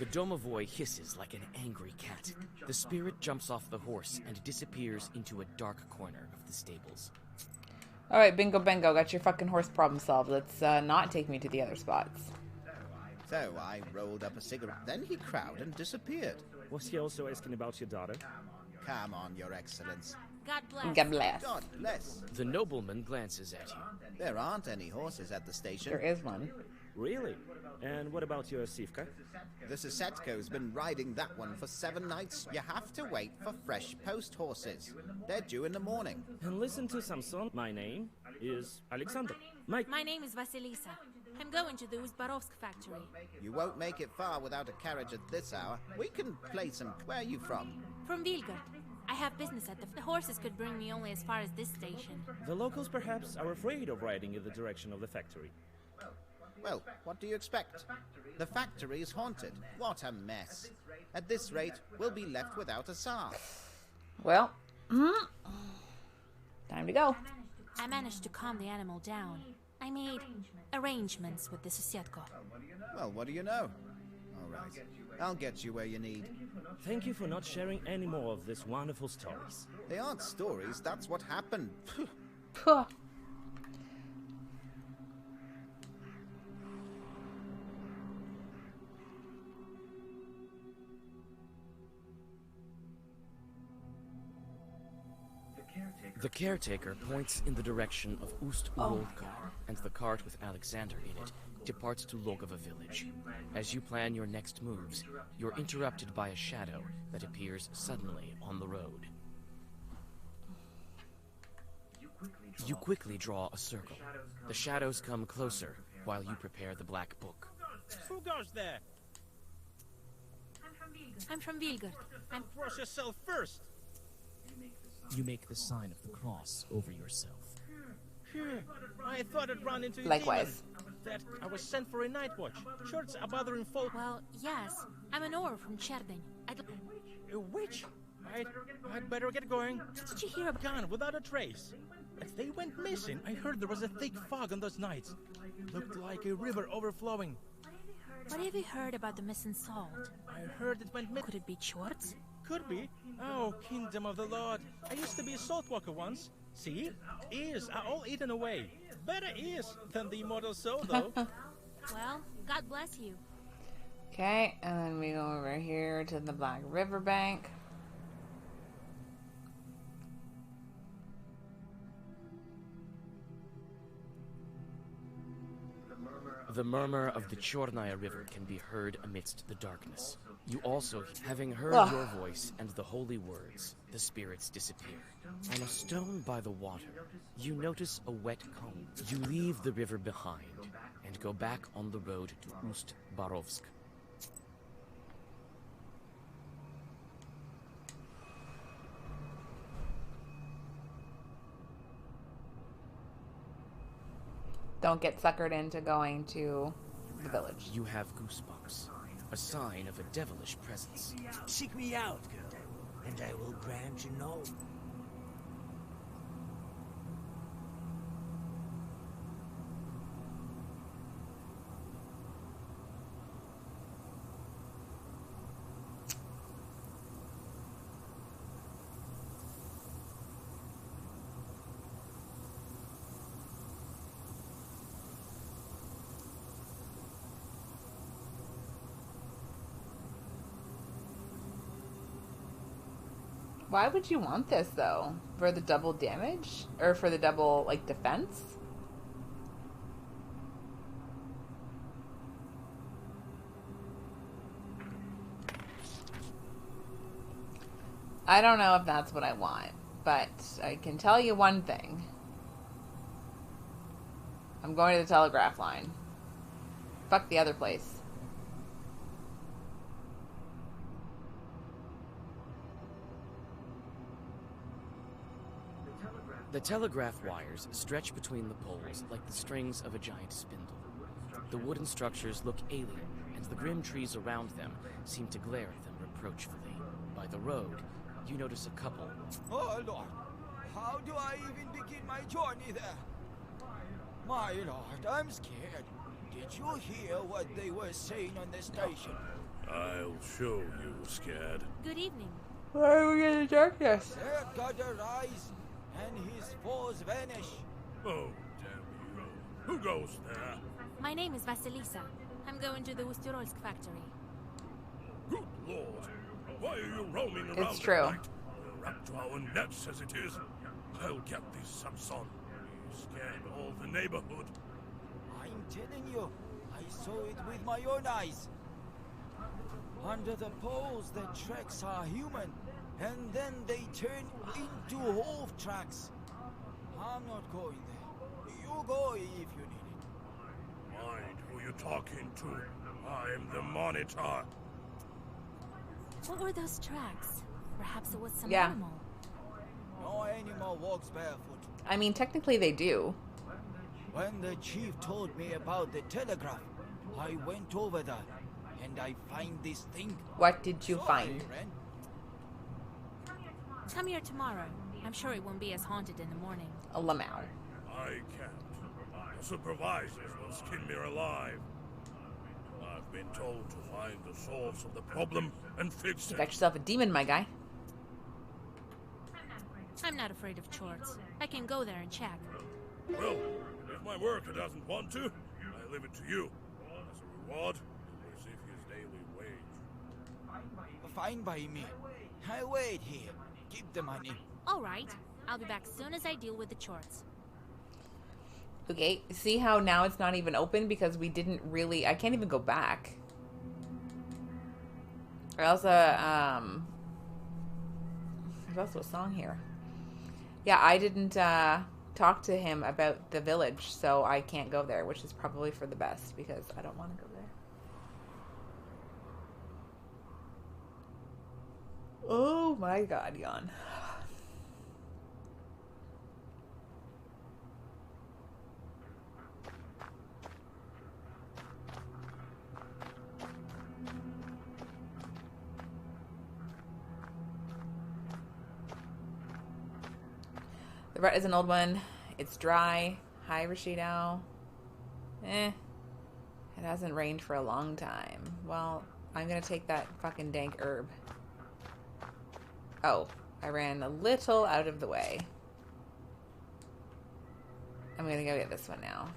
The Domovoi hisses like an angry cat. The spirit jumps off the horse and disappears into a dark corner of the stables.
Alright, bingo bango, got your fucking horse problem solved. Let's not take me to the other spots.
So I rolled up a cigarette. Then he crowed and disappeared.
Was he also asking about your daughter?
Come on, Your Excellence.
God bless.
God bless.
God bless.
The nobleman glances at you.
There aren't any horses at the station.
There is one.
Really? And what about your Sivka?
The Sosetko's been riding that one for 7 nights. You have to wait for fresh post horses. They're due in the morning.
And listen to Samson. My name is Alexander. My
name is Vasilisa. I'm going to the Uzbarovsk factory.
You won't make it far without a carriage at this hour. We can play some... Where are you from?
From Vilgard. I have business at the horses could bring me only as far as this station.
The locals perhaps are afraid of riding in the direction of the factory.
Well, what do you expect? The factory is haunted. What a mess. At this rate, we'll be left without a Tsar.
Well, time to go.
I managed to calm the animal down. I made arrangements with the Sosetko.
Well, what do you know? All right. I'll get you where you need.
Thank you for not sharing any more of these wonderful stories.
They aren't stories, that's what happened.
Puh.
The caretaker points in the direction of Ust-Urolka, and the cart with Alexander in it departs to Logova village. As you plan your next moves, you're interrupted by a shadow that appears suddenly on the road. You quickly draw a circle. The shadows come closer while you prepare the black book.
Who goes there?
I'm from Vilgard.
Cross yourself first.
You make the sign of the cross over yourself.
I thought I'd run into a
Likewise.
demon. That I was sent for a night watch. Shorts are bothering folk.
Well, yes. I'm an Or from Cherdyn.
A witch? I'd better get going.
Did you hear about...
Gone without a trace. As they went missing, I heard there was a thick fog on those nights. Looked like a river overflowing.
What have you heard about the missing salt?
I heard it went
Could it be Chorts?
Could be. Oh, kingdom of the Lord. I used to be a salt walker once. See? Ears are all eaten away. Better ears than the immortal soul, though.
Well, God bless you.
Okay, and then we go over here to the Black River bank.
The murmur of the Chornaya River can be heard amidst the darkness. You also, having heard your voice and the holy words, the spirits disappear. On a stone by the water, you notice a wet comb. You leave the river behind and go back on the road to Ust-Barovsk.
Don't get suckered into going to the village.
You have goosebumps, a sign of a devilish presence.
Seek me out, girl, and I will grant you no.
Why would you want this, though? For the double damage? Or for the double, like, defense? I don't know if that's what I want, but I can tell you one thing. I'm going to the telegraph line. Fuck the other place.
The telegraph wires stretch between the poles like the strings of a giant spindle. The wooden structures look alien, and the grim trees around them seem to glare at them reproachfully. By the road, you notice a couple.
Oh Lord, how do I even begin my journey there? My Lord, I'm scared. Did you hear what they were saying on the station?
I'll show you, Scad.
Good evening.
Why are we in the darkness?
Their God arise, and his foes vanish.
Oh, damn you. Who goes there?
My name is Vasilisa. I'm going to the Usturolsk factory.
Good Lord. Why are you roaming around
It's true.
at night? Wrapped to our nets as it is. I'll get this Samson. You scared all the neighborhood.
I'm telling you, I saw it with my own eyes. Under the poles, the tracks are human, and then they turn into wolf tracks. I'm not going there. You go if you need it.
Mind who you're talking to. I'm the monitor.
What were those tracks? Perhaps it was some
Yeah.
animal.
No animal walks barefoot.
I mean, technically they do.
When the chief told me about the telegraph, I went over there, and I find this thing.
What did you
So
find?
I ran.
Come here tomorrow. I'm sure it won't be as haunted in the morning.
A lamau.
I can't. The supervisors will skin me alive. I've been told to find the source of the problem and fix
You
it.
got yourself a demon, my guy.
I'm not afraid of chorts. I can go there and check.
Well, if my worker doesn't want to, I leave it to you. As a reward, you'll receive his daily wage.
Fine by me. I wait here. Keep the money.
All right. I'll be back soon as I deal with the chorts.
Okay, see how now it's not even open because we didn't really... I can't even go back. There's also a song here. Yeah, I didn't talk to him about the village, so I can't go there, which is probably for the best because I don't want to go there. Oh my god, Jan. The rut is an old one. It's dry. Hi, Rashido. It hasn't rained for a long time. Well, I'm gonna take that fucking dank herb. Oh, I ran a little out of the way. I'm gonna go get this one now.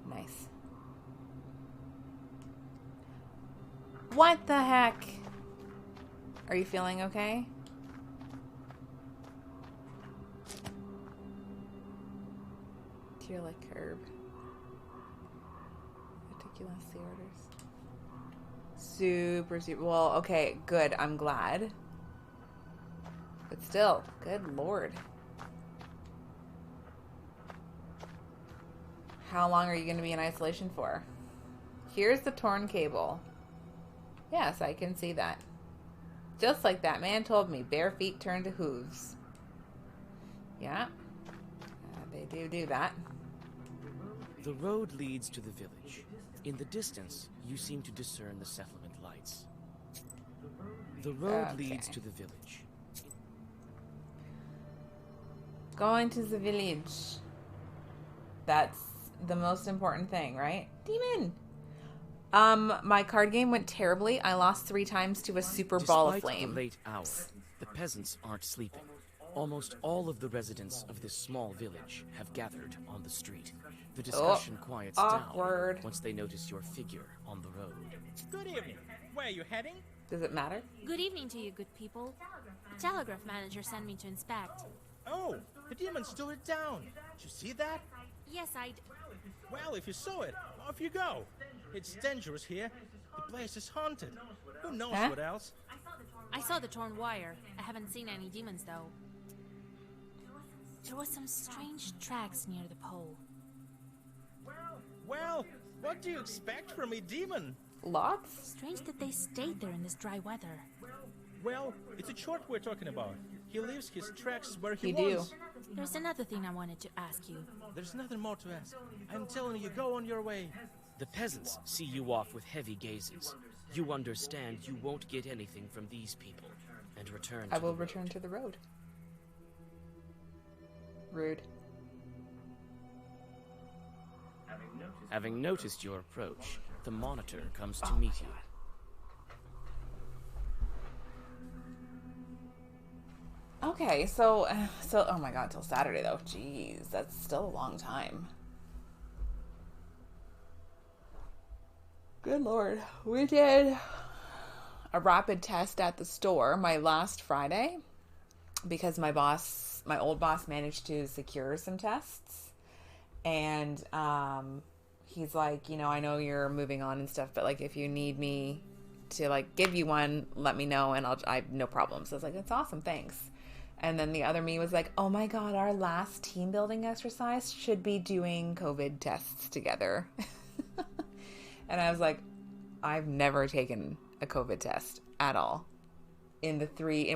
Nice. What the heck? Are you feeling okay? Tear like herb. Ridiculous, the orders. Super. Well, okay, good. I'm glad. But still, good lord. How long are you going to be in isolation for? Here's the torn cable. Yes, I can see that. Just like that man told me, bare feet turn to hooves. Yeah, they do that.
The road leads to the village. In the distance, you seem to discern the settlement lights. The road leads to the village.
Going to the village. That's the most important thing, right? Demon! My card game went terribly. I lost 3 times to a super ball of
Despite
flame.
the late hour, the peasants aren't sleeping. Almost all of the residents of this small village have gathered on the street. The discussion quiets
awkward.
down once they notice your figure on the road.
Good evening. Where are you heading?
Does it matter?
Good evening to you, good people. The telegraph manager sent me to inspect.
Oh, the demons tore it down. Did you see that?
Yes,
Well, if you saw it, off you go. It's dangerous here. The place is haunted. Who knows what else?
I saw the torn wire. I haven't seen any demons, though. There was some strange tracks near the pole.
Well, what do you expect from a demon?
Lots?
Strange that they stayed there in this dry weather.
Well, it's a chort we're talking about. He leaves his tracks where he
You do.
wants.
There's another thing I wanted to ask you.
There's nothing more to ask. I'm telling you, go on your way.
The peasants see you off with heavy gazes. You understand you won't get anything from these people, and return to
I will
the
return
road.
to the road. Rude.
Having noticed your approach, the monitor comes to meet you.
Okay, so oh my god, till Saturday though. Jeez, that's still a long time. Good lord. We did a rapid test at the store my last Friday because my old boss managed to secure some tests, and he's like, you know, I know you're moving on and stuff, but like if you need me to like give you one, let me know and I have no problem. So I was like, that's awesome, thanks. And then the other me was like, oh my god, our last team building exercise should be doing COVID tests together. And I was like, I've never taken a COVID test at all. And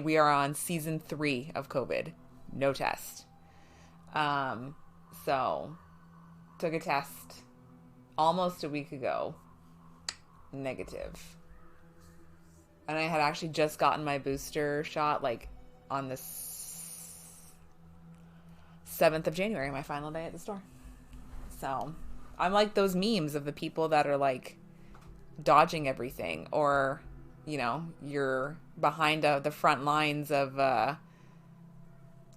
we are on season 3 of COVID. No test. So took a test almost a week ago. Negative. And I had actually just gotten my booster shot like on the 7th of January, my final day at the store. So I'm like those memes of the people that are like dodging everything, or, you know, you're behind the front lines of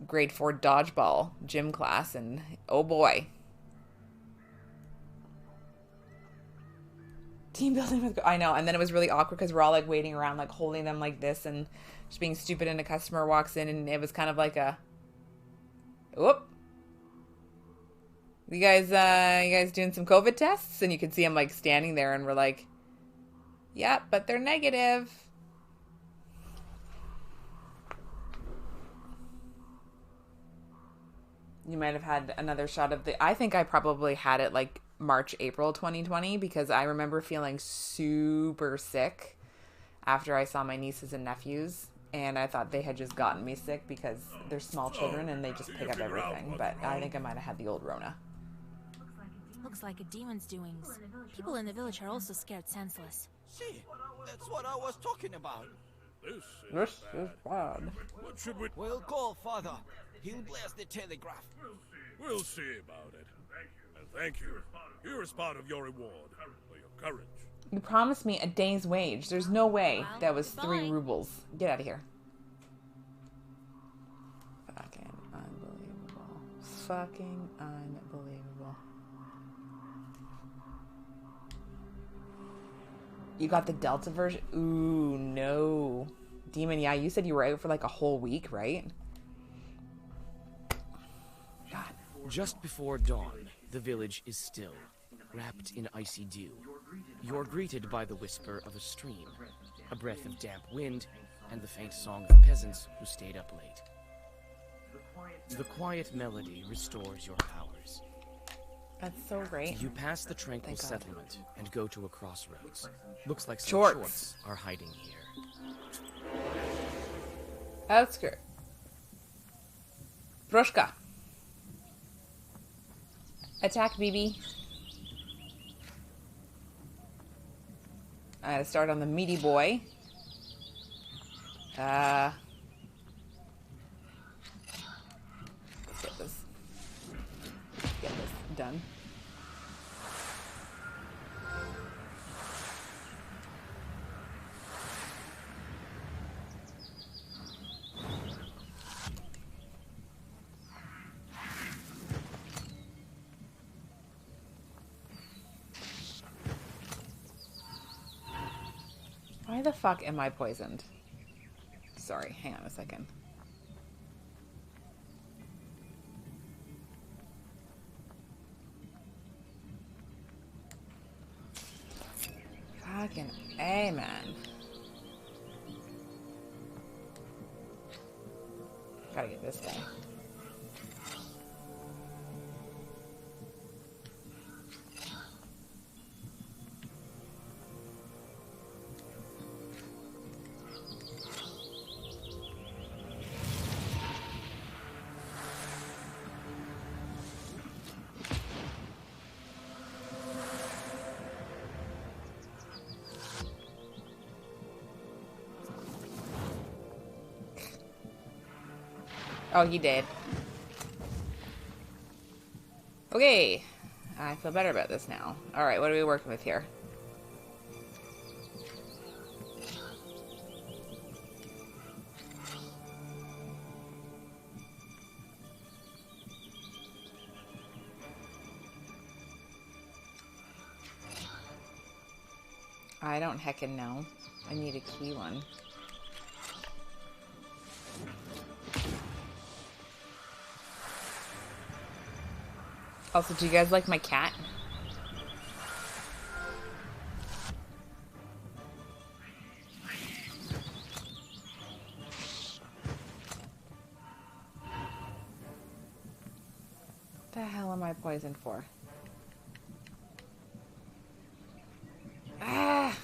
grade 4 dodgeball gym class, and oh boy. Team building with, I know, and then it was really awkward because we're all like waiting around, like holding them like this and just being stupid, and a customer walks in, and it was kind of like a, whoop. You guys doing some COVID tests? And you could see him like standing there, and we're like, yep, but they're negative. You might have had another shot of I think I probably had it like March, April 2020, because I remember feeling super sick after I saw my nieces and nephews, and I thought they had just gotten me sick because they're small children and they just pick up everything. But I think I might have had the old Rona.
Looks like a demon's doings. People in the village are also scared senseless.
See, that's what I was talking about.
This is bad.
What should we...
We'll call Father. He'll blast the telegraph.
We'll see about it. And thank you. Here is part of your reward for your courage.
You promised me a day's wage. There's no way that was 3 rubles. Get out of here. Fucking unbelievable. Fucking unbelievable. You got the Delta version? Ooh, no. Demon, yeah, you said you were out for like a whole week, right? God.
Just before dawn, the village is still, wrapped in icy dew. You're greeted by the whisper of a stream, a breath of damp wind, and the faint song of peasants who stayed up late. The quiet melody restores your powers.
That's so great.
You pass the tranquil settlement and go to a crossroads. Looks like some
Shorts
are hiding here.
Outskirt. Broshka. Attack, BB. I gotta start on the meaty boy. Let's get this. Get this done. Why the fuck am I poisoned? Sorry, hang on a second. Fucking A, man. Gotta get this guy. Oh, he did. Okay. I feel better about this now. Alright, what are we working with here? I don't heckin' know. I need a key one. Also, do you guys like my cat? What the hell am I poisoned for? Ah!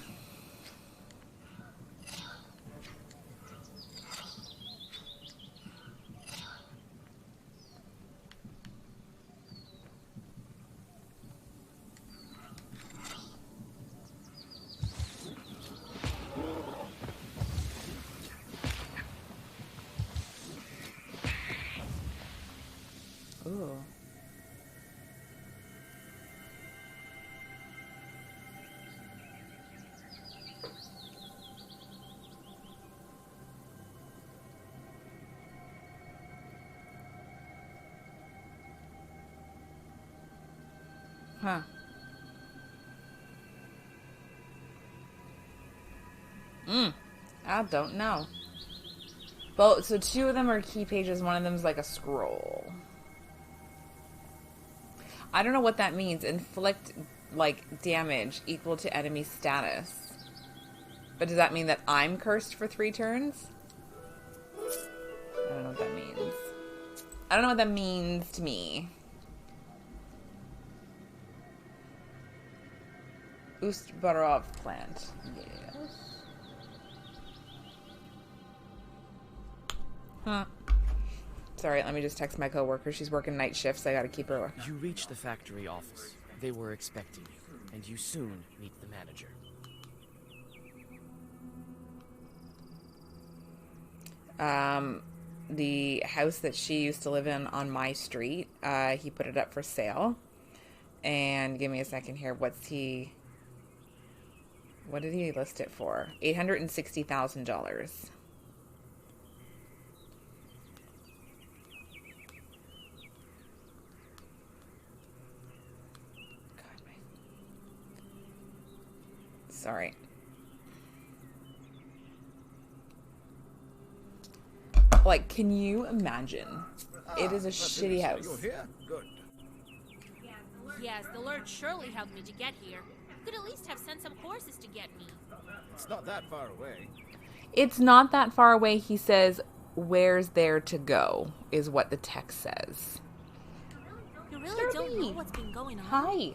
Ooh. Huh. I don't know. Well, so two of them are key pages, one of them's like a scroll. I don't know what that means. Inflict, like, damage equal to enemy status. But does that mean that I'm cursed for 3 turns? I don't know what that means. I don't know what that means to me. Ust-Barov plant. Yes. Huh. Sorry, let me just text my coworker. She's working night shifts. I gotta keep her.
You reach the factory office. They were expecting you, and you soon meet the manager.
The house that she used to live in on my street, he put it up for sale. And give me a second here. What did he list it for? $860,000. Sorry. Like, can you imagine? It is a shitty house.
You're here? Good.
Yes, the Lord surely helped me to get here. Could at least have sent some horses to get me.
It's not that far away.
It's not that far away, he says. Where's there to go, is what the text says.
You really don't know what's been going on?
Hi.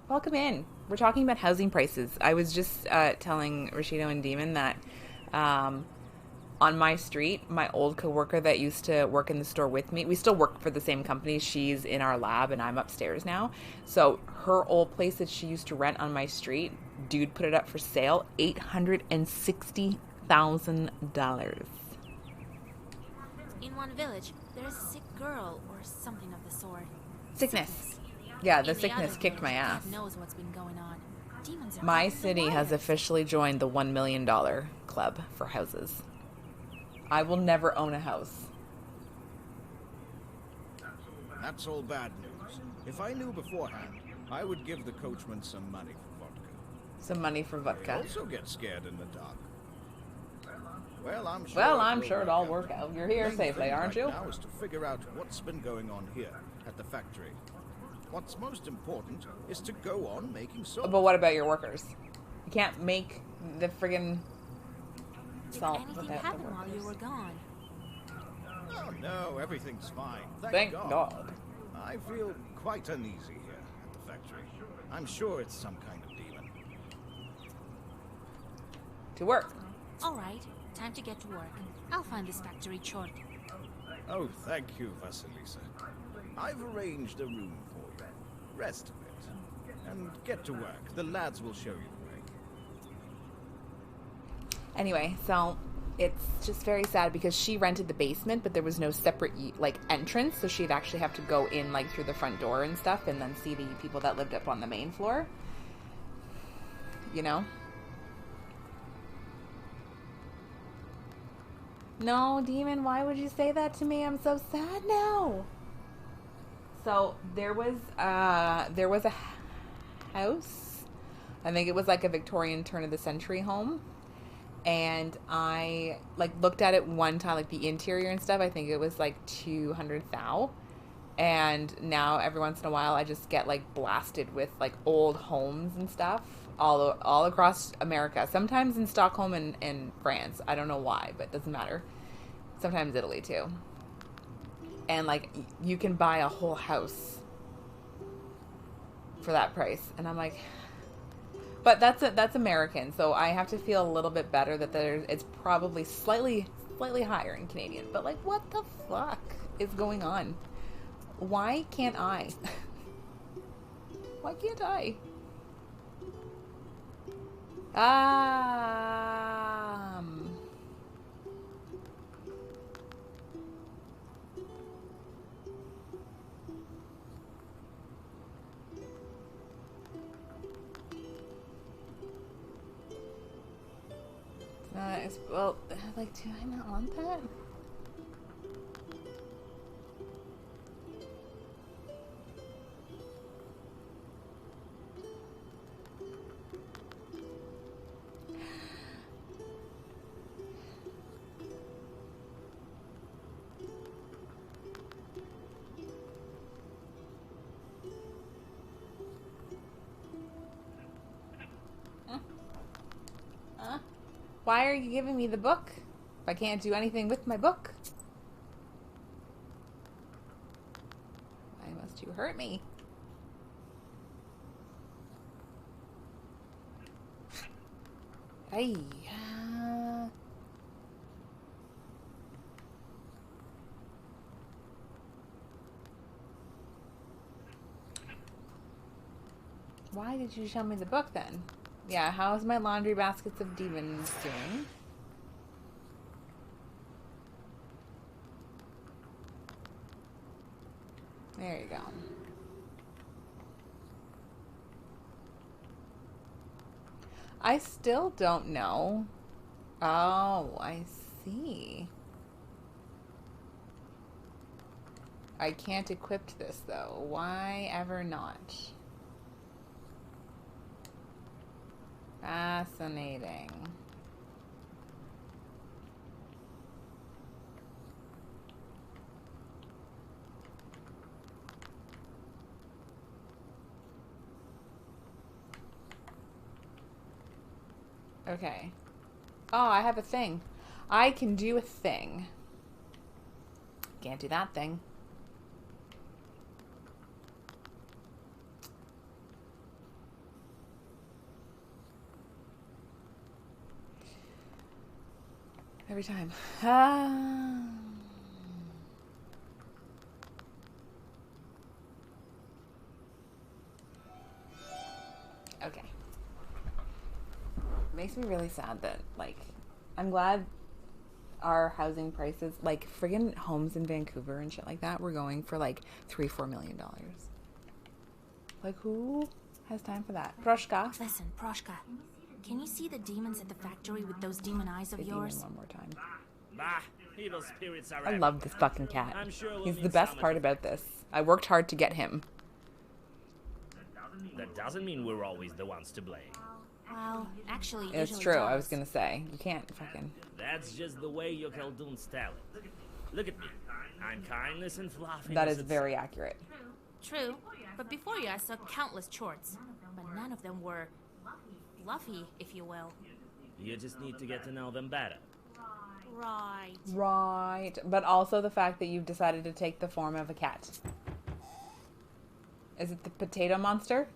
Welcome in. We're talking about housing prices. I was just telling Rashido and Demon that on my street, my old coworker that used to work in the store with me, we still work for the same company. She's in our lab and I'm upstairs now. So her old place that she used to rent on my street, dude put it up for sale, $860,000.
In one village, there's a sick girl or something of the sort.
Sickness. Yeah, the sickness kicked my ass.
God knows what's been going on. Demons are
My city has officially joined the $1 million club for houses. I will never own a house.
That's all bad news. If I knew beforehand, I would give the coachman some money for vodka.
Some money for
They
vodka.
also get scared in the dark. Well, I'm sure.
Well, I'm sure it'll all work out. You're here
Main
safely,
thing
aren't
right
you?
Now is to figure out what's been going on here at the factory. What's most important is to go on making salt.
But what about your workers? You can't make the friggin' salt
Did anything
without
happen
the
while you
workers.
were gone?
Oh no, everything's fine.
Thank God.
I feel quite uneasy here at the factory. I'm sure it's some kind of demon.
To work.
All right, time to get to work. I'll find this factory chore.
Oh, thank you, Vasilisa. I've arranged a room for you. Rest a bit. And get to work. The lads will show you the way.
Anyway, so it's just very sad because she rented the basement, but there was no separate like entrance, so she'd actually have to go in like through the front door and stuff, and then see the people that lived up on the main floor. You know? No, demon, why would you say that to me? I'm so sad now. So there was a house. I think it was like a Victorian turn of the century home. And I like looked at it one time, like the interior and stuff. I think it was like 200,000. And now every once in a while I just get like blasted with like old homes and stuff all across America. Sometimes in Stockholm and France. I don't know why, but it doesn't matter. Sometimes Italy too. And like you can buy a whole house for that price. And I'm like, but that's American, so I have to feel a little bit better that it's probably slightly higher in Canadian. But like, what the fuck is going on? Why can't I? Why can't I? Well, like, do I not want that? Why are you giving me the book if I can't do anything with my book? Why must you hurt me? Hey. Why did you show me the book then? Yeah, how's my laundry baskets of demons doing? There you go. I still don't know. Oh, I see. I can't equip this though. Why ever not? Fascinating. Okay. Oh, I have a thing. I can do a thing. Can't do that thing. Every time. Okay. Makes me really sad that, like, I'm glad our housing prices, like, friggin' homes in Vancouver and shit like that, were going for, like, $3-4 million. Like, who has time for that? Proshka?
Listen, Proshka. Can you see the demons at the factory with those demon eyes of
Say
yours?
demon one more time.
Bah, evil spirits are
I love this fucking cat.
I'm sure we'll
He's
meet
the best
some
part
of the
about this. I worked hard to get him.
That doesn't mean we're always the ones to blame.
Well, actually, it
It's
usually
true.
does.
I was gonna say you can't fucking.
That's just the way you Khaldun's talent. Look at me. I'm kindness and fluffiness.
That is very accurate.
True, but before you I saw countless chorts, but none of them were fluffy, if you will.
You just need to get to know them better.
Right.
Right. But also the fact that you've decided to take the form of a cat. Is it the potato monster?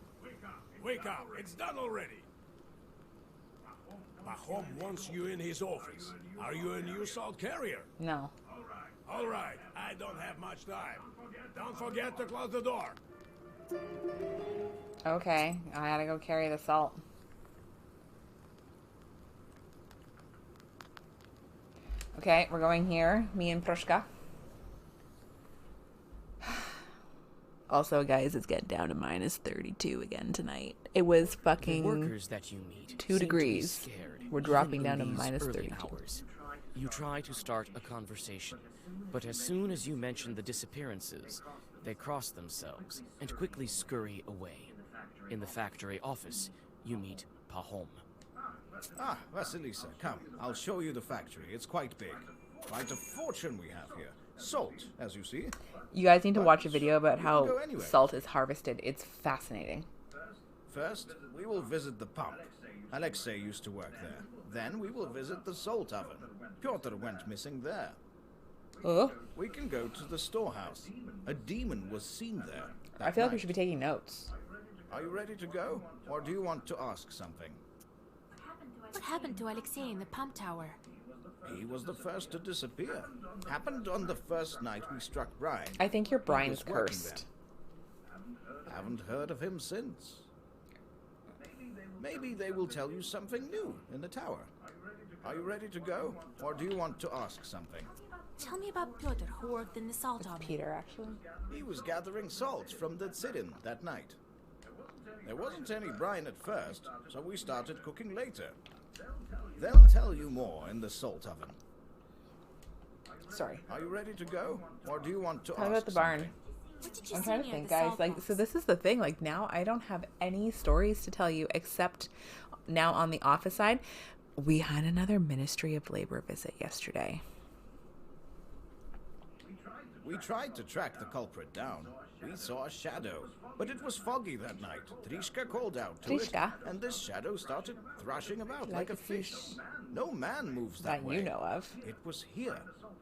Wake up, it's done already. Pahom wants you in his office. Are you a new salt carrier?
No.
All right, I don't have much time. Don't forget to close the door.
Okay, I gotta go carry the salt. Okay, we're going here. Me and Prushka. Also, guys, it's getting down to minus 32 again tonight. It was fucking
The workers that you meet
2 degrees.
scared,
We're
even
dropping
in
down to
these
minus
early
32.
hours. You try to start a conversation, but as soon as you mention the disappearances, they cross themselves and quickly scurry away. In the factory office, you meet Pahom.
Ah, Vasilisa, come. I'll show you the factory. It's quite big. Quite a fortune we have here. Salt, as you see.
You guys need to watch a video about
you
how
can go anywhere.
salt is harvested. It's fascinating.
First, we will visit the pump. Alexei used to work there. Then we will visit the salt oven. Pyotr went missing there.
Oh?
We can go to the storehouse. A demon was seen there.
I feel like we should be taking notes.
Are you ready to go? Or do you want to ask something?
What happened to Alexei in the pump tower?
He was the first to disappear. Happened on the first night we struck Brine.
I think your
He
brine's
was working
cursed.
there. Haven't heard of him since. Maybe they will tell you something new in the tower. Are you ready to go? Or do you want to ask something?
Tell me about Pyotr, who worked in the salt oven.
Peter, actually.
He was gathering salt from the Siren that night. There wasn't any brine at first, so we started cooking later. They'll tell you more in the salt oven.
Sorry.
Are you ready to go? Or do you want to
Talk
ask
about the barn.
something?
What did you
I'm
see
trying to
near
think,
the
guys.
salt
Like,
box?
so this is the thing. Like, now I don't have any stories to tell you except now on the office side. We had another Ministry of Labor visit yesterday.
We tried to track the culprit down. We saw a shadow, but it was foggy that night. Trishka called out to
Trishka?
it, and this shadow started thrashing about like a fish.
fish.
No man moves that
That
way.
you know of.
It was here,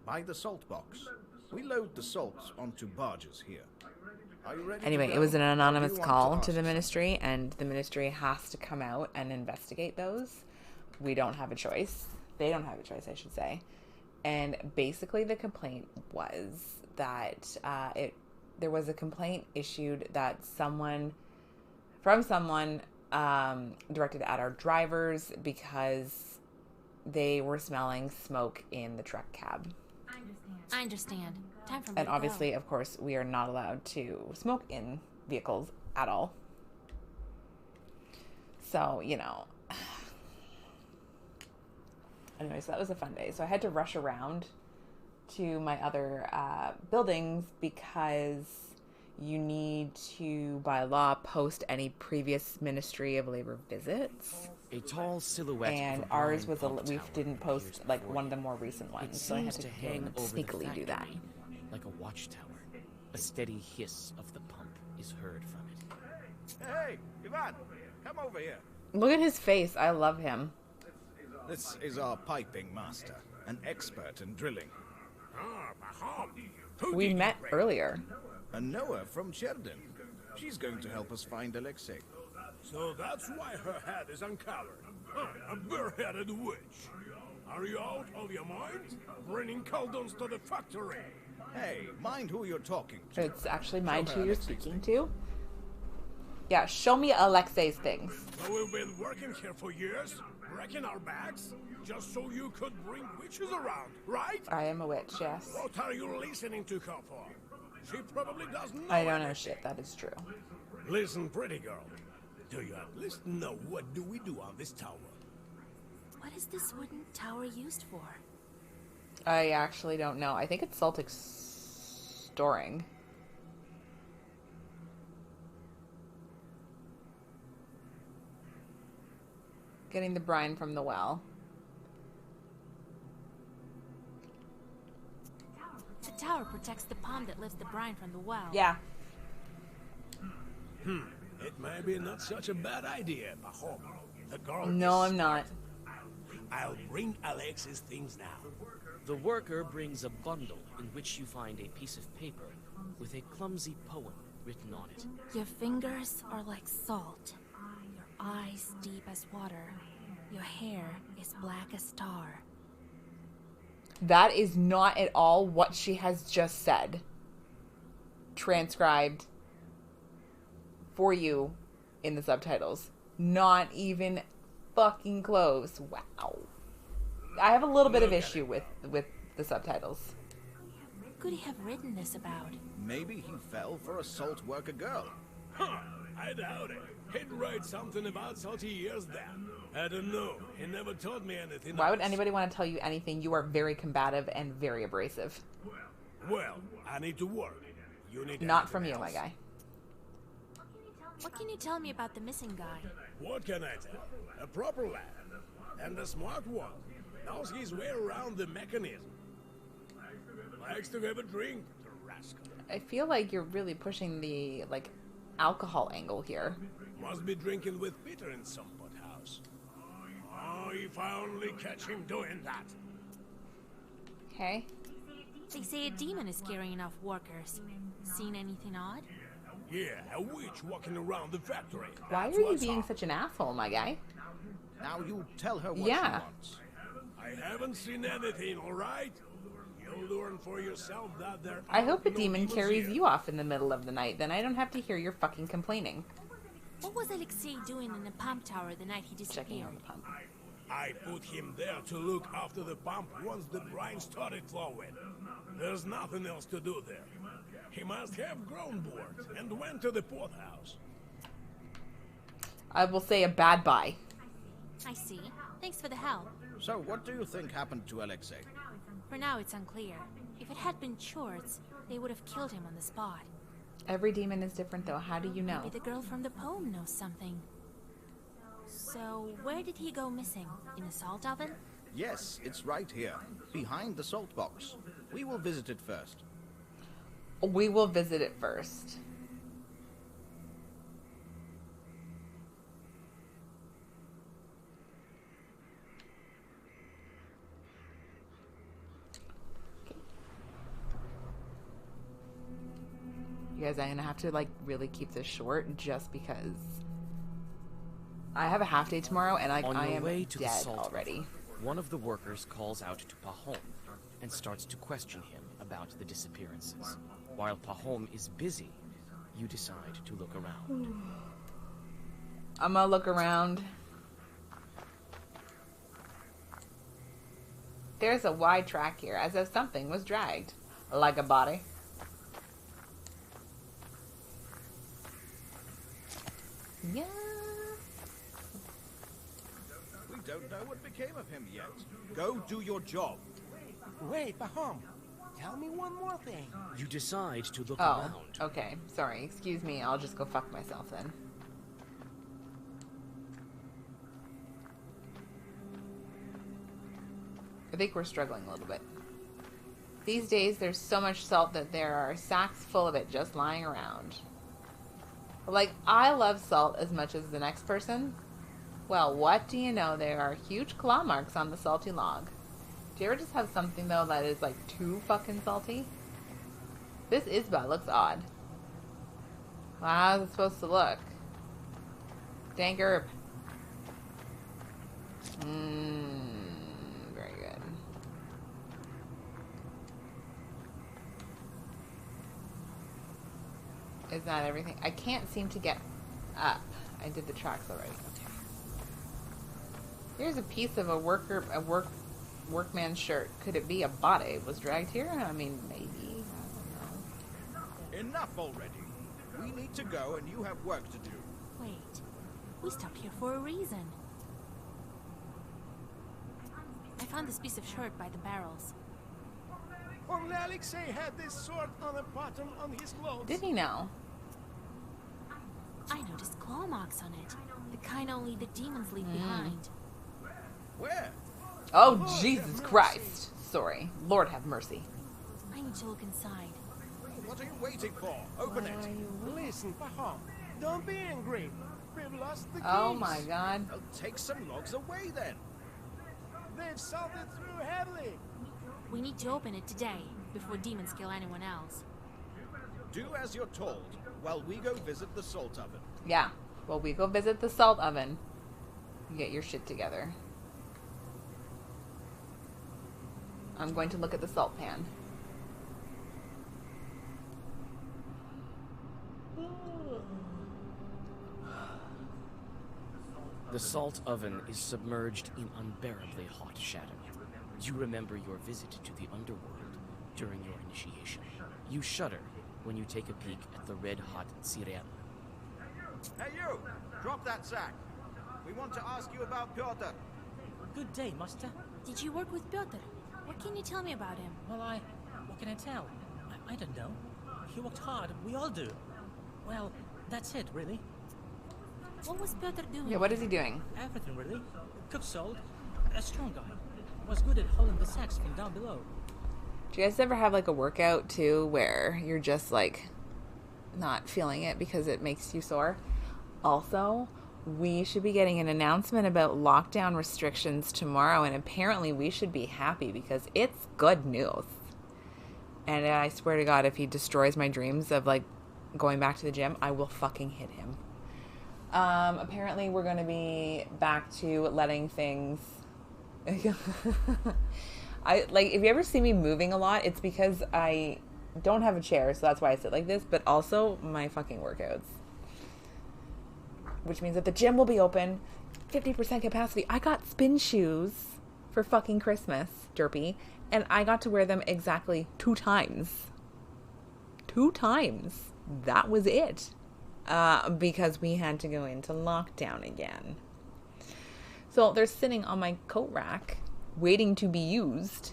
by the salt box. We load the salt onto barges here. Are you ready
Anyway,
to
it
go?
was an
Or do
anonymous
you want
call
ask
to the
something?
ministry, and the ministry has to come out and investigate those. We don't have a choice. They don't have a choice, I should say. And basically, the complaint was that there was a complaint issued that someone directed at our drivers because they were smelling smoke in the truck cab.
I understand. Time for me
And
to
obviously,
go.
of course, we are not allowed to smoke in vehicles at all. So, you know. Anyway, so that was a fun day. So I had to rush around to my other buildings because you need to, by law, post any previous Ministry of Labor visits.
A tall silhouette
And
of a
ours
brine
was
pump
we
tower
didn't post
appears
like
before
one
you.
of the more recent
It
ones, so I had
seems
to
to
go
hang
and
over the
sneakily do that.
factory like a watchtower. A steady hiss of the pump is heard from it.
Hey, Ivan, come over here.
Look at his face. I love him.
This is our piping master, an expert in drilling.
Ah, Pahom. Who
We
did you
met
bring?
earlier.
A Noah from Cherden. She's going to help us find Alexei.
So that's why her head is uncovered. Huh, a bare-headed witch. Are you out of your mind? Bringing caldons to the factory.
Hey, mind who you're talking to.
It's actually mind
Show
who
her
you're
Alexei's
speaking to. Yeah, show me Alexei's things.
So we've been working here for years, breaking our backs, just so you could bring witches around, right?
I am a witch, yes.
What are you listening to her for? She probably doesn't know
I don't know
anything.
shit, that is true.
Listen, pretty girl. Do you at least know what do we do on this tower?
What is this wooden tower used for?
I actually don't know. I think it's Celtic storing. Getting the brine from the well.
The tower protects the pond that lifts the brine from the well.
Yeah.
It may be not such a bad idea, Pahom. The girl
No,
is
I'm not.
I'll bring Alex's things now.
The worker brings a bundle in which you find a piece of paper with a clumsy poem written on it.
Your fingers are like salt. Your eyes deep as water. Your hair is black as tar.
That is not at all what she has just said. Transcribed for you in the subtitles. Not even fucking close. Wow. I have a little bit of issue with the subtitles.
What could he have written this about?
Maybe he fell for a salt worker girl.
Huh, I doubt it. He'd write something about salty years then. I don't know. He never told me anything
Why would
else.
anybody want to tell you anything? You are very combative and very abrasive.
Well, I need to work. You need
Not from
anything
you,
else?
my guy.
What can you tell me about the missing guy?
What can I tell? A proper lad. And a smart one. Knows his way around the mechanism. Likes to have a drink, the rascal.
I feel like you're really pushing the, like, alcohol angle here.
Must be drinking with Peter in some pot house. Oh, if I only catch him doing that.
Okay.
They say a demon is carrying off workers. Seen anything odd?
Yeah, a witch walking around the factory.
Why
That's
are you
what's
being
up.
such an asshole, my guy?
Now you tell her what
Yeah.
she wants.
I haven't seen anything, all right? You'll learn for yourself that there
I
are
hope a
no
demon
demons
carries
here.
you off in the middle of the night. Then I don't have to hear your fucking complaining.
What was Alexei doing in the pump tower the night he
Checking
disappeared?
on the pump.
I put him there to look after the pump once the brine started flowing. There's nothing else to do there. He must have grown bored and went to the poorhouse.
I will say a bad bye.
I see. Thanks for the help.
So what do you think happened to Alexei?
For now, it's unclear. If it had been Chorts, they would have killed him on the spot.
Every demon is different, though. How do you know?
Maybe the girl from the poem knows something. So, where did he go missing? In a salt oven?
Yes, it's right here, behind the salt box. We will visit it first.
We will visit it first. You guys, I'm gonna have to like really keep this short just because I have a half day tomorrow and
On
I
your
am
way to the
dead
salt
already.
oven, one of the workers calls out to Pahom and starts to question him about the disappearances. While Pahom is busy, you decide to look around.
I'm gonna look around. There's a wide track here, as if something was dragged. Like a body. Yeah.
We don't know what became of him yet. Go do your job.
Wait, Pahom. Tell me one more thing.
You decide to look
Oh,
around.
okay. Sorry. Excuse me. I'll just go fuck myself then. I think we're struggling a little bit. These days, there's so much salt that there are sacks full of it just lying around. Like, I love salt as much as the next person. Well, what do you know? There are huge claw marks on the salty log. Do you ever just have something, though, that is, like, too fucking salty? This Isba looks odd. Well, how's it supposed to look? Dank herb. Very good. Is that everything? I can't seem to get up. I did the tracks already. Okay. Here's a piece of a workman's shirt. Could it be a body was dragged here? I mean, maybe. I don't know.
Enough already. We need to go and you have work to do.
Wait. We stopped here for a reason. I found this piece of shirt by the barrels.
Only Alexei had this sword on the bottom on his clothes.
Did he know?
I noticed claw marks on it. The kind only the demons leave behind.
Where?
Oh, Jesus Christ. Sorry. Lord have mercy.
I need to look inside.
What are you waiting for? Open it.
Listen, Pahom, don't be angry. We've lost the keys.
Oh my God.
Well, take some logs away then.
They've salted through heavily.
We need to open it today, before demons kill anyone else.
Do as you're told, while we go visit the salt oven.
Yeah. Well, we go visit the salt oven. You get your shit together. I'm going to look at the salt pan.
The salt oven is submerged in unbearably hot shadow. You remember your visit to the underworld during your initiation. You shudder when you take a peek at the red-hot Siren.
Hey you! Drop that sack. We want to ask you about Piotr.
Good day, Master.
Did you work with Piotr? What can you tell me about him?
Well, what can I tell? I don't know. He worked hard. We all do. Well, that's it, really.
What was Piotr doing?
Yeah, what is he doing?
Everything, really. Cook salt. A strong guy. Was good at hauling the sacks from down below.
Do you guys ever have like a workout too where you're just like not feeling it because it makes you sore? Also, we should be getting an announcement about lockdown restrictions tomorrow, and apparently we should be happy because it's good news. And I swear to God, if he destroys my dreams of like going back to the gym, I will fucking hit him. Apparently we're going to be back to letting things... if you ever see me moving a lot, it's because I don't have a chair, so that's why I sit like this, but also my fucking workouts. Which means that the gym will be open, 50% capacity. I got spin shoes for fucking Christmas, derpy, and I got to wear them exactly 2 times. 2 times. That was it. Because we had to go into lockdown again. So they're sitting on my coat rack, waiting to be used,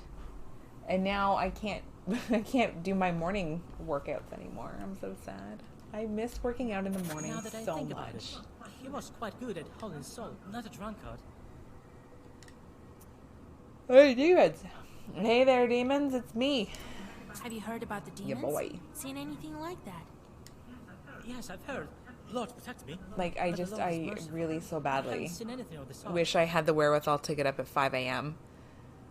and now I can't do my morning workouts anymore. I'm so sad. I miss working out in the morning
Now that I
so
think
much.
about it, he was quite good at hauling salt, not a drunkard.
Hey, demons! Hey there, demons! It's me.
Have you heard about the
Yeah,
demons?
boy.
Seen anything like that?
Yes, I've heard. Lord protect me.
Like,
But the Lord is merciful.
really so
I
badly
haven't seen anything of the sort.
wish I had the wherewithal to get up at 5 a.m.,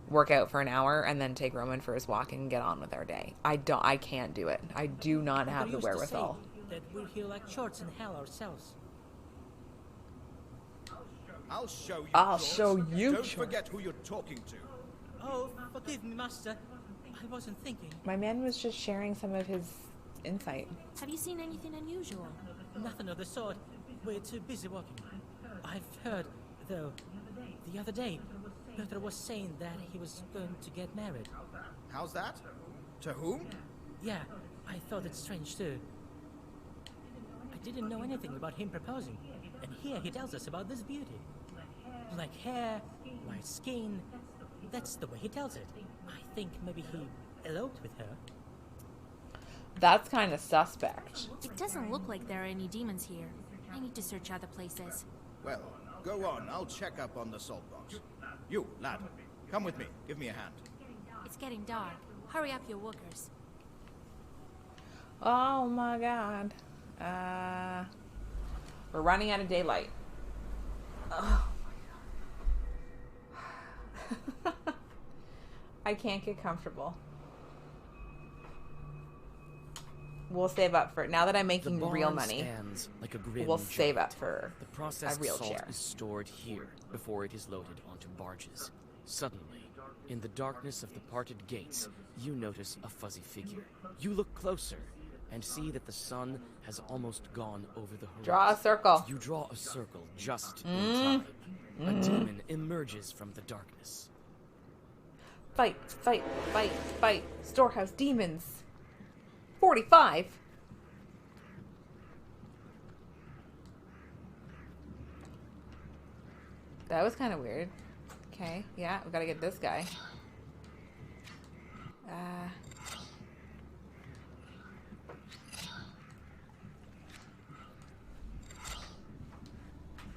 work out for an hour, and then take Roman for his walk and get on with our day. I can't do it. I do not
But
have
we
the
used to
wherewithal.
say that we're here like shorts in hell ourselves.
I'll show you.
I'll
George.
show you,
Don't
George.
forget who you're talking to.
Oh, forgive me, Master. I wasn't thinking.
My man was just sharing some of his insight.
Have you seen anything unusual?
Nothing of the sort. We're too busy working. I've heard, though, the other day, Piotr was saying that he was going to get married.
How's that? To whom?
Yeah, I thought it strange too. I didn't know anything about him proposing, and here he tells us about this beauty. Black hair, white skin, that's the way he tells it. I think maybe he eloped with her.
That's kind of suspect.
It doesn't look like there are any demons here. I need to search other places.
Well, go on. I'll check up on the salt box. You, lad, come with me. Give me a hand.
It's getting dark. Hurry up your workers.
Oh my God. We're running out of daylight. Oh my God. I can't get comfortable. We'll save up for it. Now that I'm making real
barn
money,
stands like a grim
we'll save
giant.
up for
The processed
a real
salt
chair.
is stored here before it is loaded onto barges. Suddenly, in the darkness of the parted gates, you notice a fuzzy figure. You look closer and see that the sun has almost gone over the horizon.
Draw a circle.
You draw a circle just in time. A demon emerges from the darkness.
Fight, fight, fight, fight. Storehouse demons. 45. That was kind of weird. Okay, yeah, we gotta get this guy.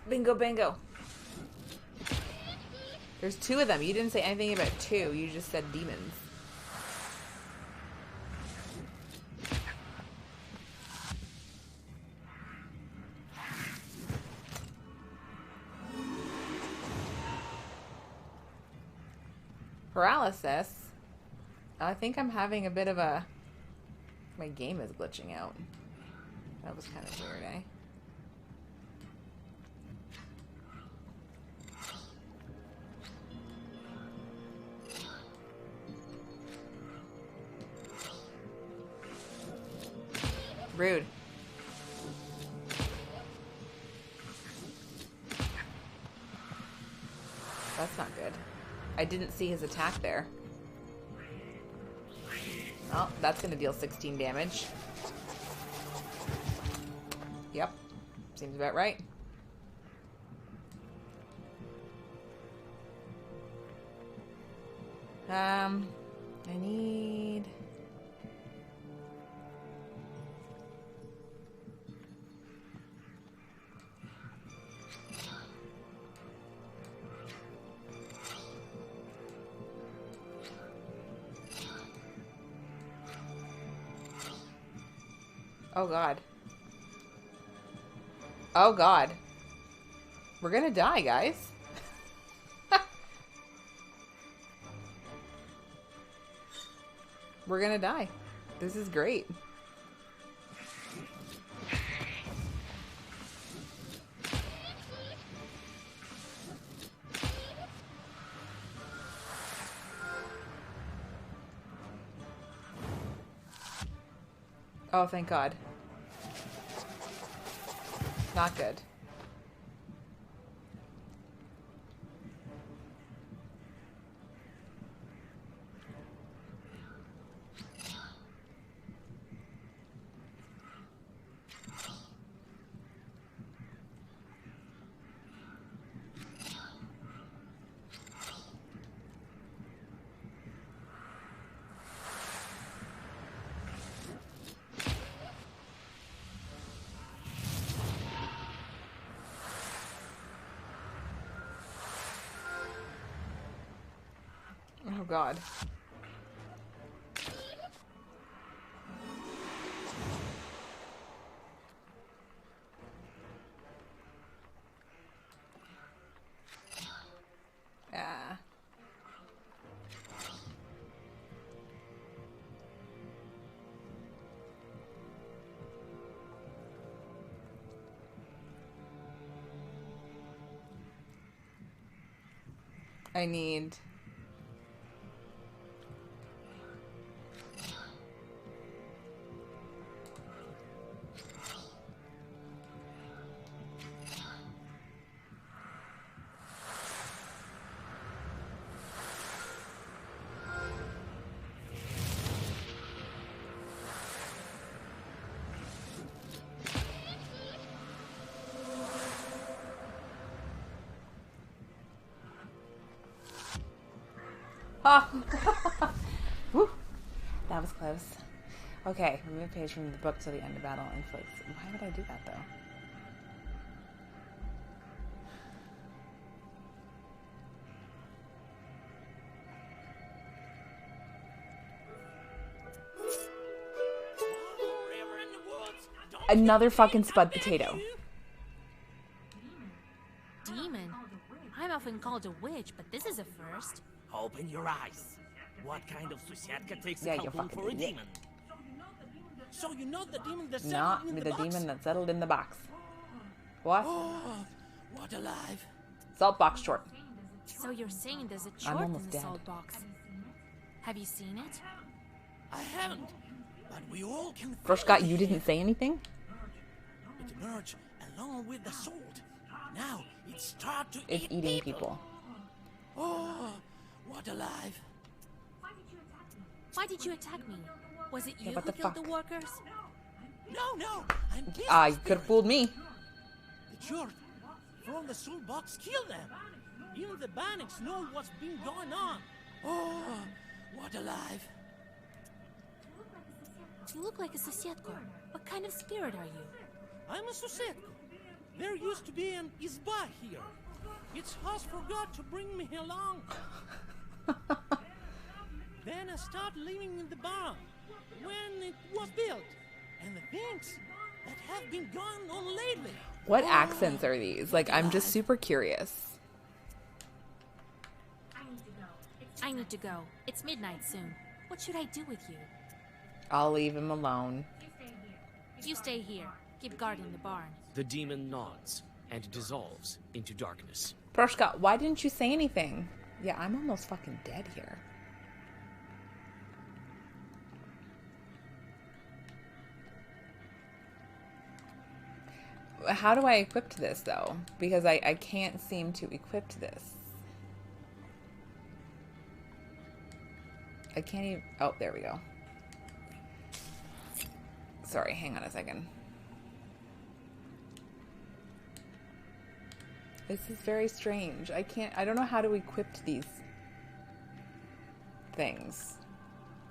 Bingo, bingo. There's two of them. You didn't say anything about two. You just said demons. Paralysis. I think I'm having a bit of a... My game is glitching out. That was kind of weird, eh? Rude. That's not good. I didn't see his attack there. Oh, that's going to deal 16 damage. Yep. Seems about right. I need... Oh god. Oh god. We're gonna die, guys. We're gonna die. This is great. Oh, thank God. Not good. Oh God. Ah. I need... Oh. Woo. That was close. Okay, remove page from the book to the end of battle inflicts. Why would I do that, though? Another fucking spud potato.
Demon? I'm often called a witch, but this is a first.
Open your eyes. What kind of Susietka takes
Yeah,
a
you're
couple
fucking
for a
idiot.
demon?
So you know the demon that
Not
settled in
the
the box?
demon that settled in the box. What?
Oh, what alive.
Salt box short.
So you're saying there's a
I'm
chart in
almost
the
dead.
salt box. Have you seen it?
I haven't, but we all can
First
feel
got you
it.
didn't say anything?
It emerged along with the salt. Now it starts to
It's
eat
eating people.
Oh, what alive.
Why did you attack me? Was it
Yeah,
you
what
who
the
killed the
fuck?
workers?
No, I'm guessing
Ah, you
spirit.
could have fooled me.
The chart from the salt box killed them. Even the Banics know what's been going on. Oh, what alive.
You look like a Sosietko. What kind of spirit are you?
I'm a Susetko. There used to be an Izba here. Its host forgot to bring me along. Then I started living in the barn when it was built. And the things that have been going on lately.
What accents are these? Like, I'm just super curious.
I need to go. It's midnight soon. What should I do with you?
I'll leave him alone.
You stay here. Keep guarding the barn.
The demon nods and dissolves into darkness.
Proshka, why didn't you say anything? Yeah, I'm almost fucking dead here. How do I equip this, though? Because I can't seem to equip this. I can't even... Oh, there we go. Sorry, hang on a second. This is very strange. I don't know how to equip these things.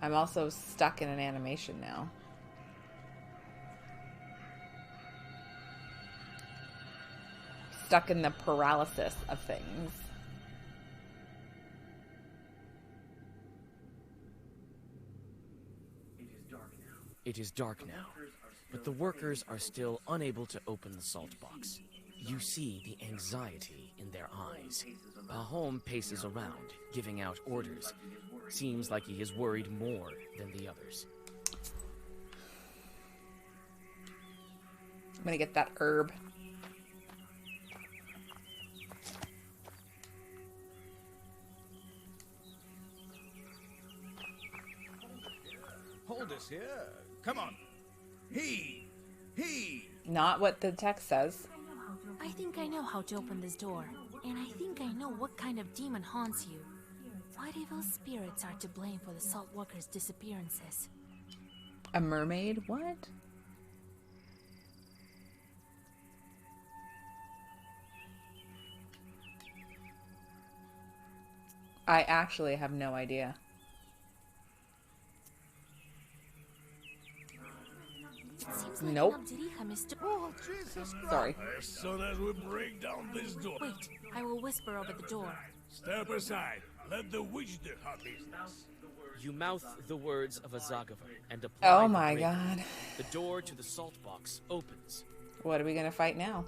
I'm also stuck in an animation now. Stuck in the paralysis of things.
It is dark now, but the workers are still unable to open the salt box. You see the anxiety in their eyes. Pahom paces around, giving out orders. Seems like he is worried more than the others.
I'm gonna get that herb.
Hold this here. Come on. He.
Not what the text says.
I think I know how to open this door. And I think I know what kind of demon haunts you. What evil spirits are to blame for the salt walkers' disappearances?
A mermaid? What? I actually have no idea.
It seems like
Nope.
Oh, Jesus Christ.
Sorry.
As soon as we break down this door.
Wait, I will whisper over the door.
Step aside. Let the witch do her business.
You mouth the words of a Zagavar and apply
Oh
the
my
breaker.
god.
The door to the salt box opens.
What are we gonna fight now?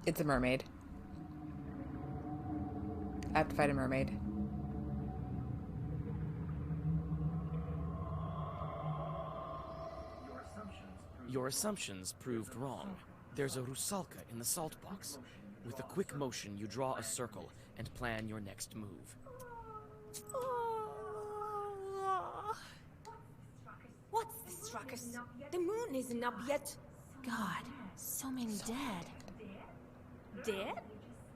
It's a mermaid. I have to fight a mermaid.
Your assumptions proved wrong. There's a rusalka in the salt box. With a quick motion, you draw a circle and plan your next move.
What's this ruckus? The moon isn't up yet.
God, so many dead.
Dead?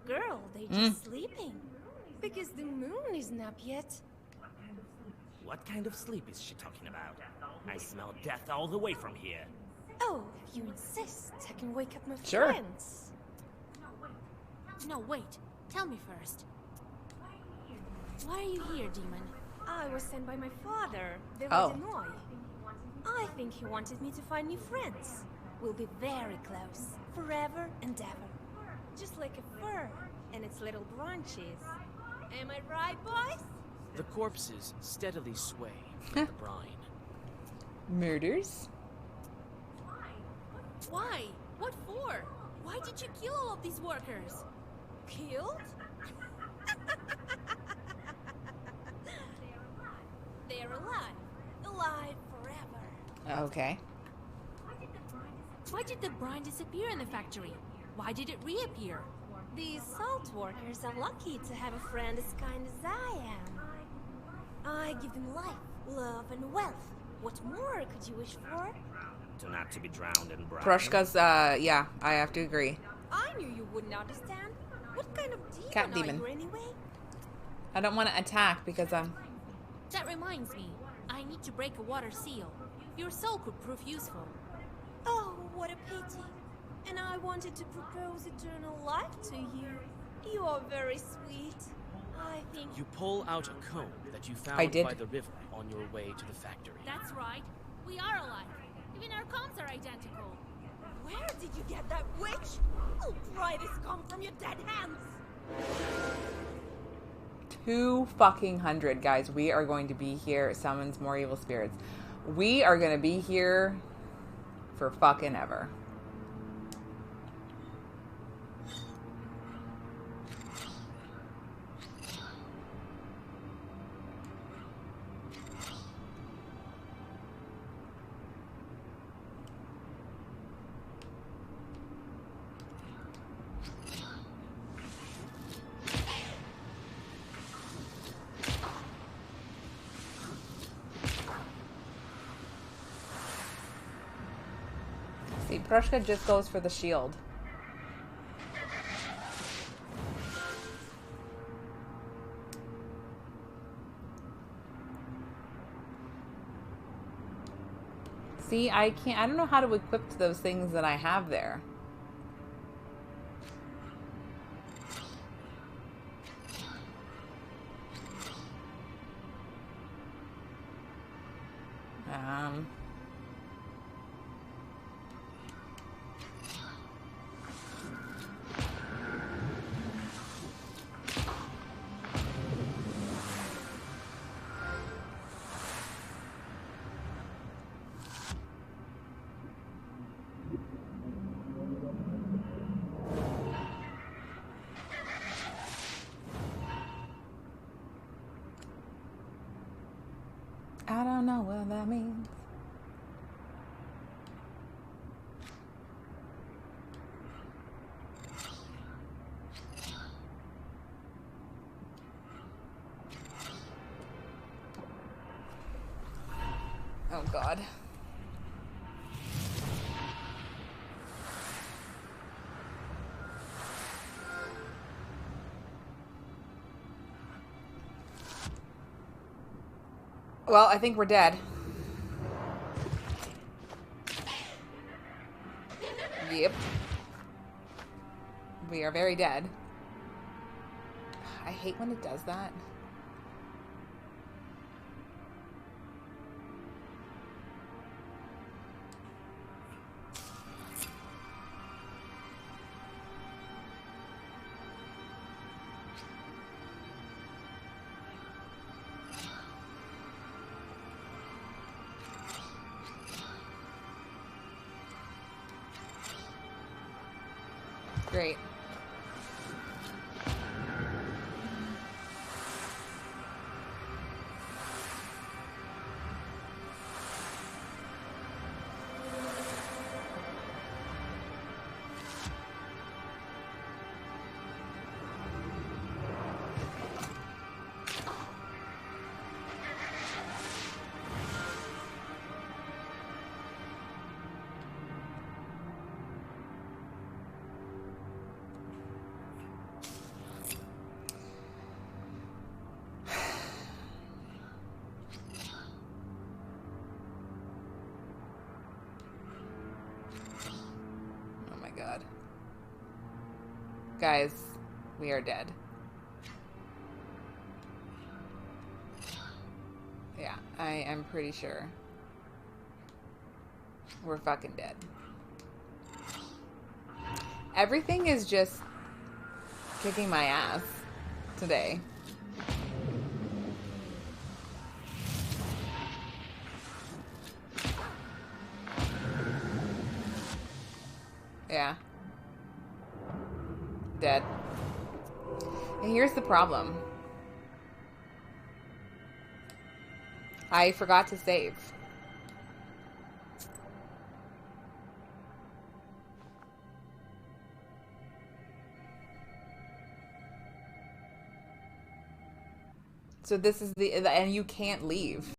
Girl, they just sleeping. Because the moon isn't up yet.
What kind of sleep is she talking about? I smell death all the way from here.
Oh, if you insist, I can wake up my
Sure.
friends.
No, wait. Tell me first. Why are you here, demon?
I was sent by my father, the
Oh.
Redenoy. I think he wanted me to find new friends. We'll be very close, forever and ever. Just like a fir and its little branches. Am I right, boys?
The corpses steadily sway from the brine.
Murders?
Why? What for? Why did you kill all of these workers?
Killed? They're alive. Alive forever.
Okay.
Why did the brine disappear in the factory? Why did it reappear?
These salt workers are lucky to have a friend as kind as I am. I give them life, love, and wealth. What more could you wish for?
To not to be drowned in brine.
Proshka's, yeah, I have to agree.
I knew you wouldn't understand. What kind of demon
Cat
are
demon.
you anyway?
I don't want to attack because I'm...
That reminds me. I need to break a water seal. Your soul could prove useful.
Oh, what a pity. And I wanted to propose eternal life to you. You are very sweet. I think...
You pull out a comb that you
I
found
did.
by the river on your way to the factory.
That's right. We are alive. Even our comms are identical.
Where did you get that witch? I'll pry this comb from your dead hands.
200, guys. We are going to be here. It summons more evil spirits. We are going to be here for fucking ever. See, Prushka just goes for the shield. See, I don't know how to equip those things that I have there. I don't know what that means. Oh God. Well, I think we're dead. Yep. We are very dead. I hate when it does that. Great. God. Guys, we are dead. Yeah, I am pretty sure. We're fucking dead. Everything is just kicking my ass today. Yeah. Dead. And here's the problem. I forgot to save. So this is and you can't leave.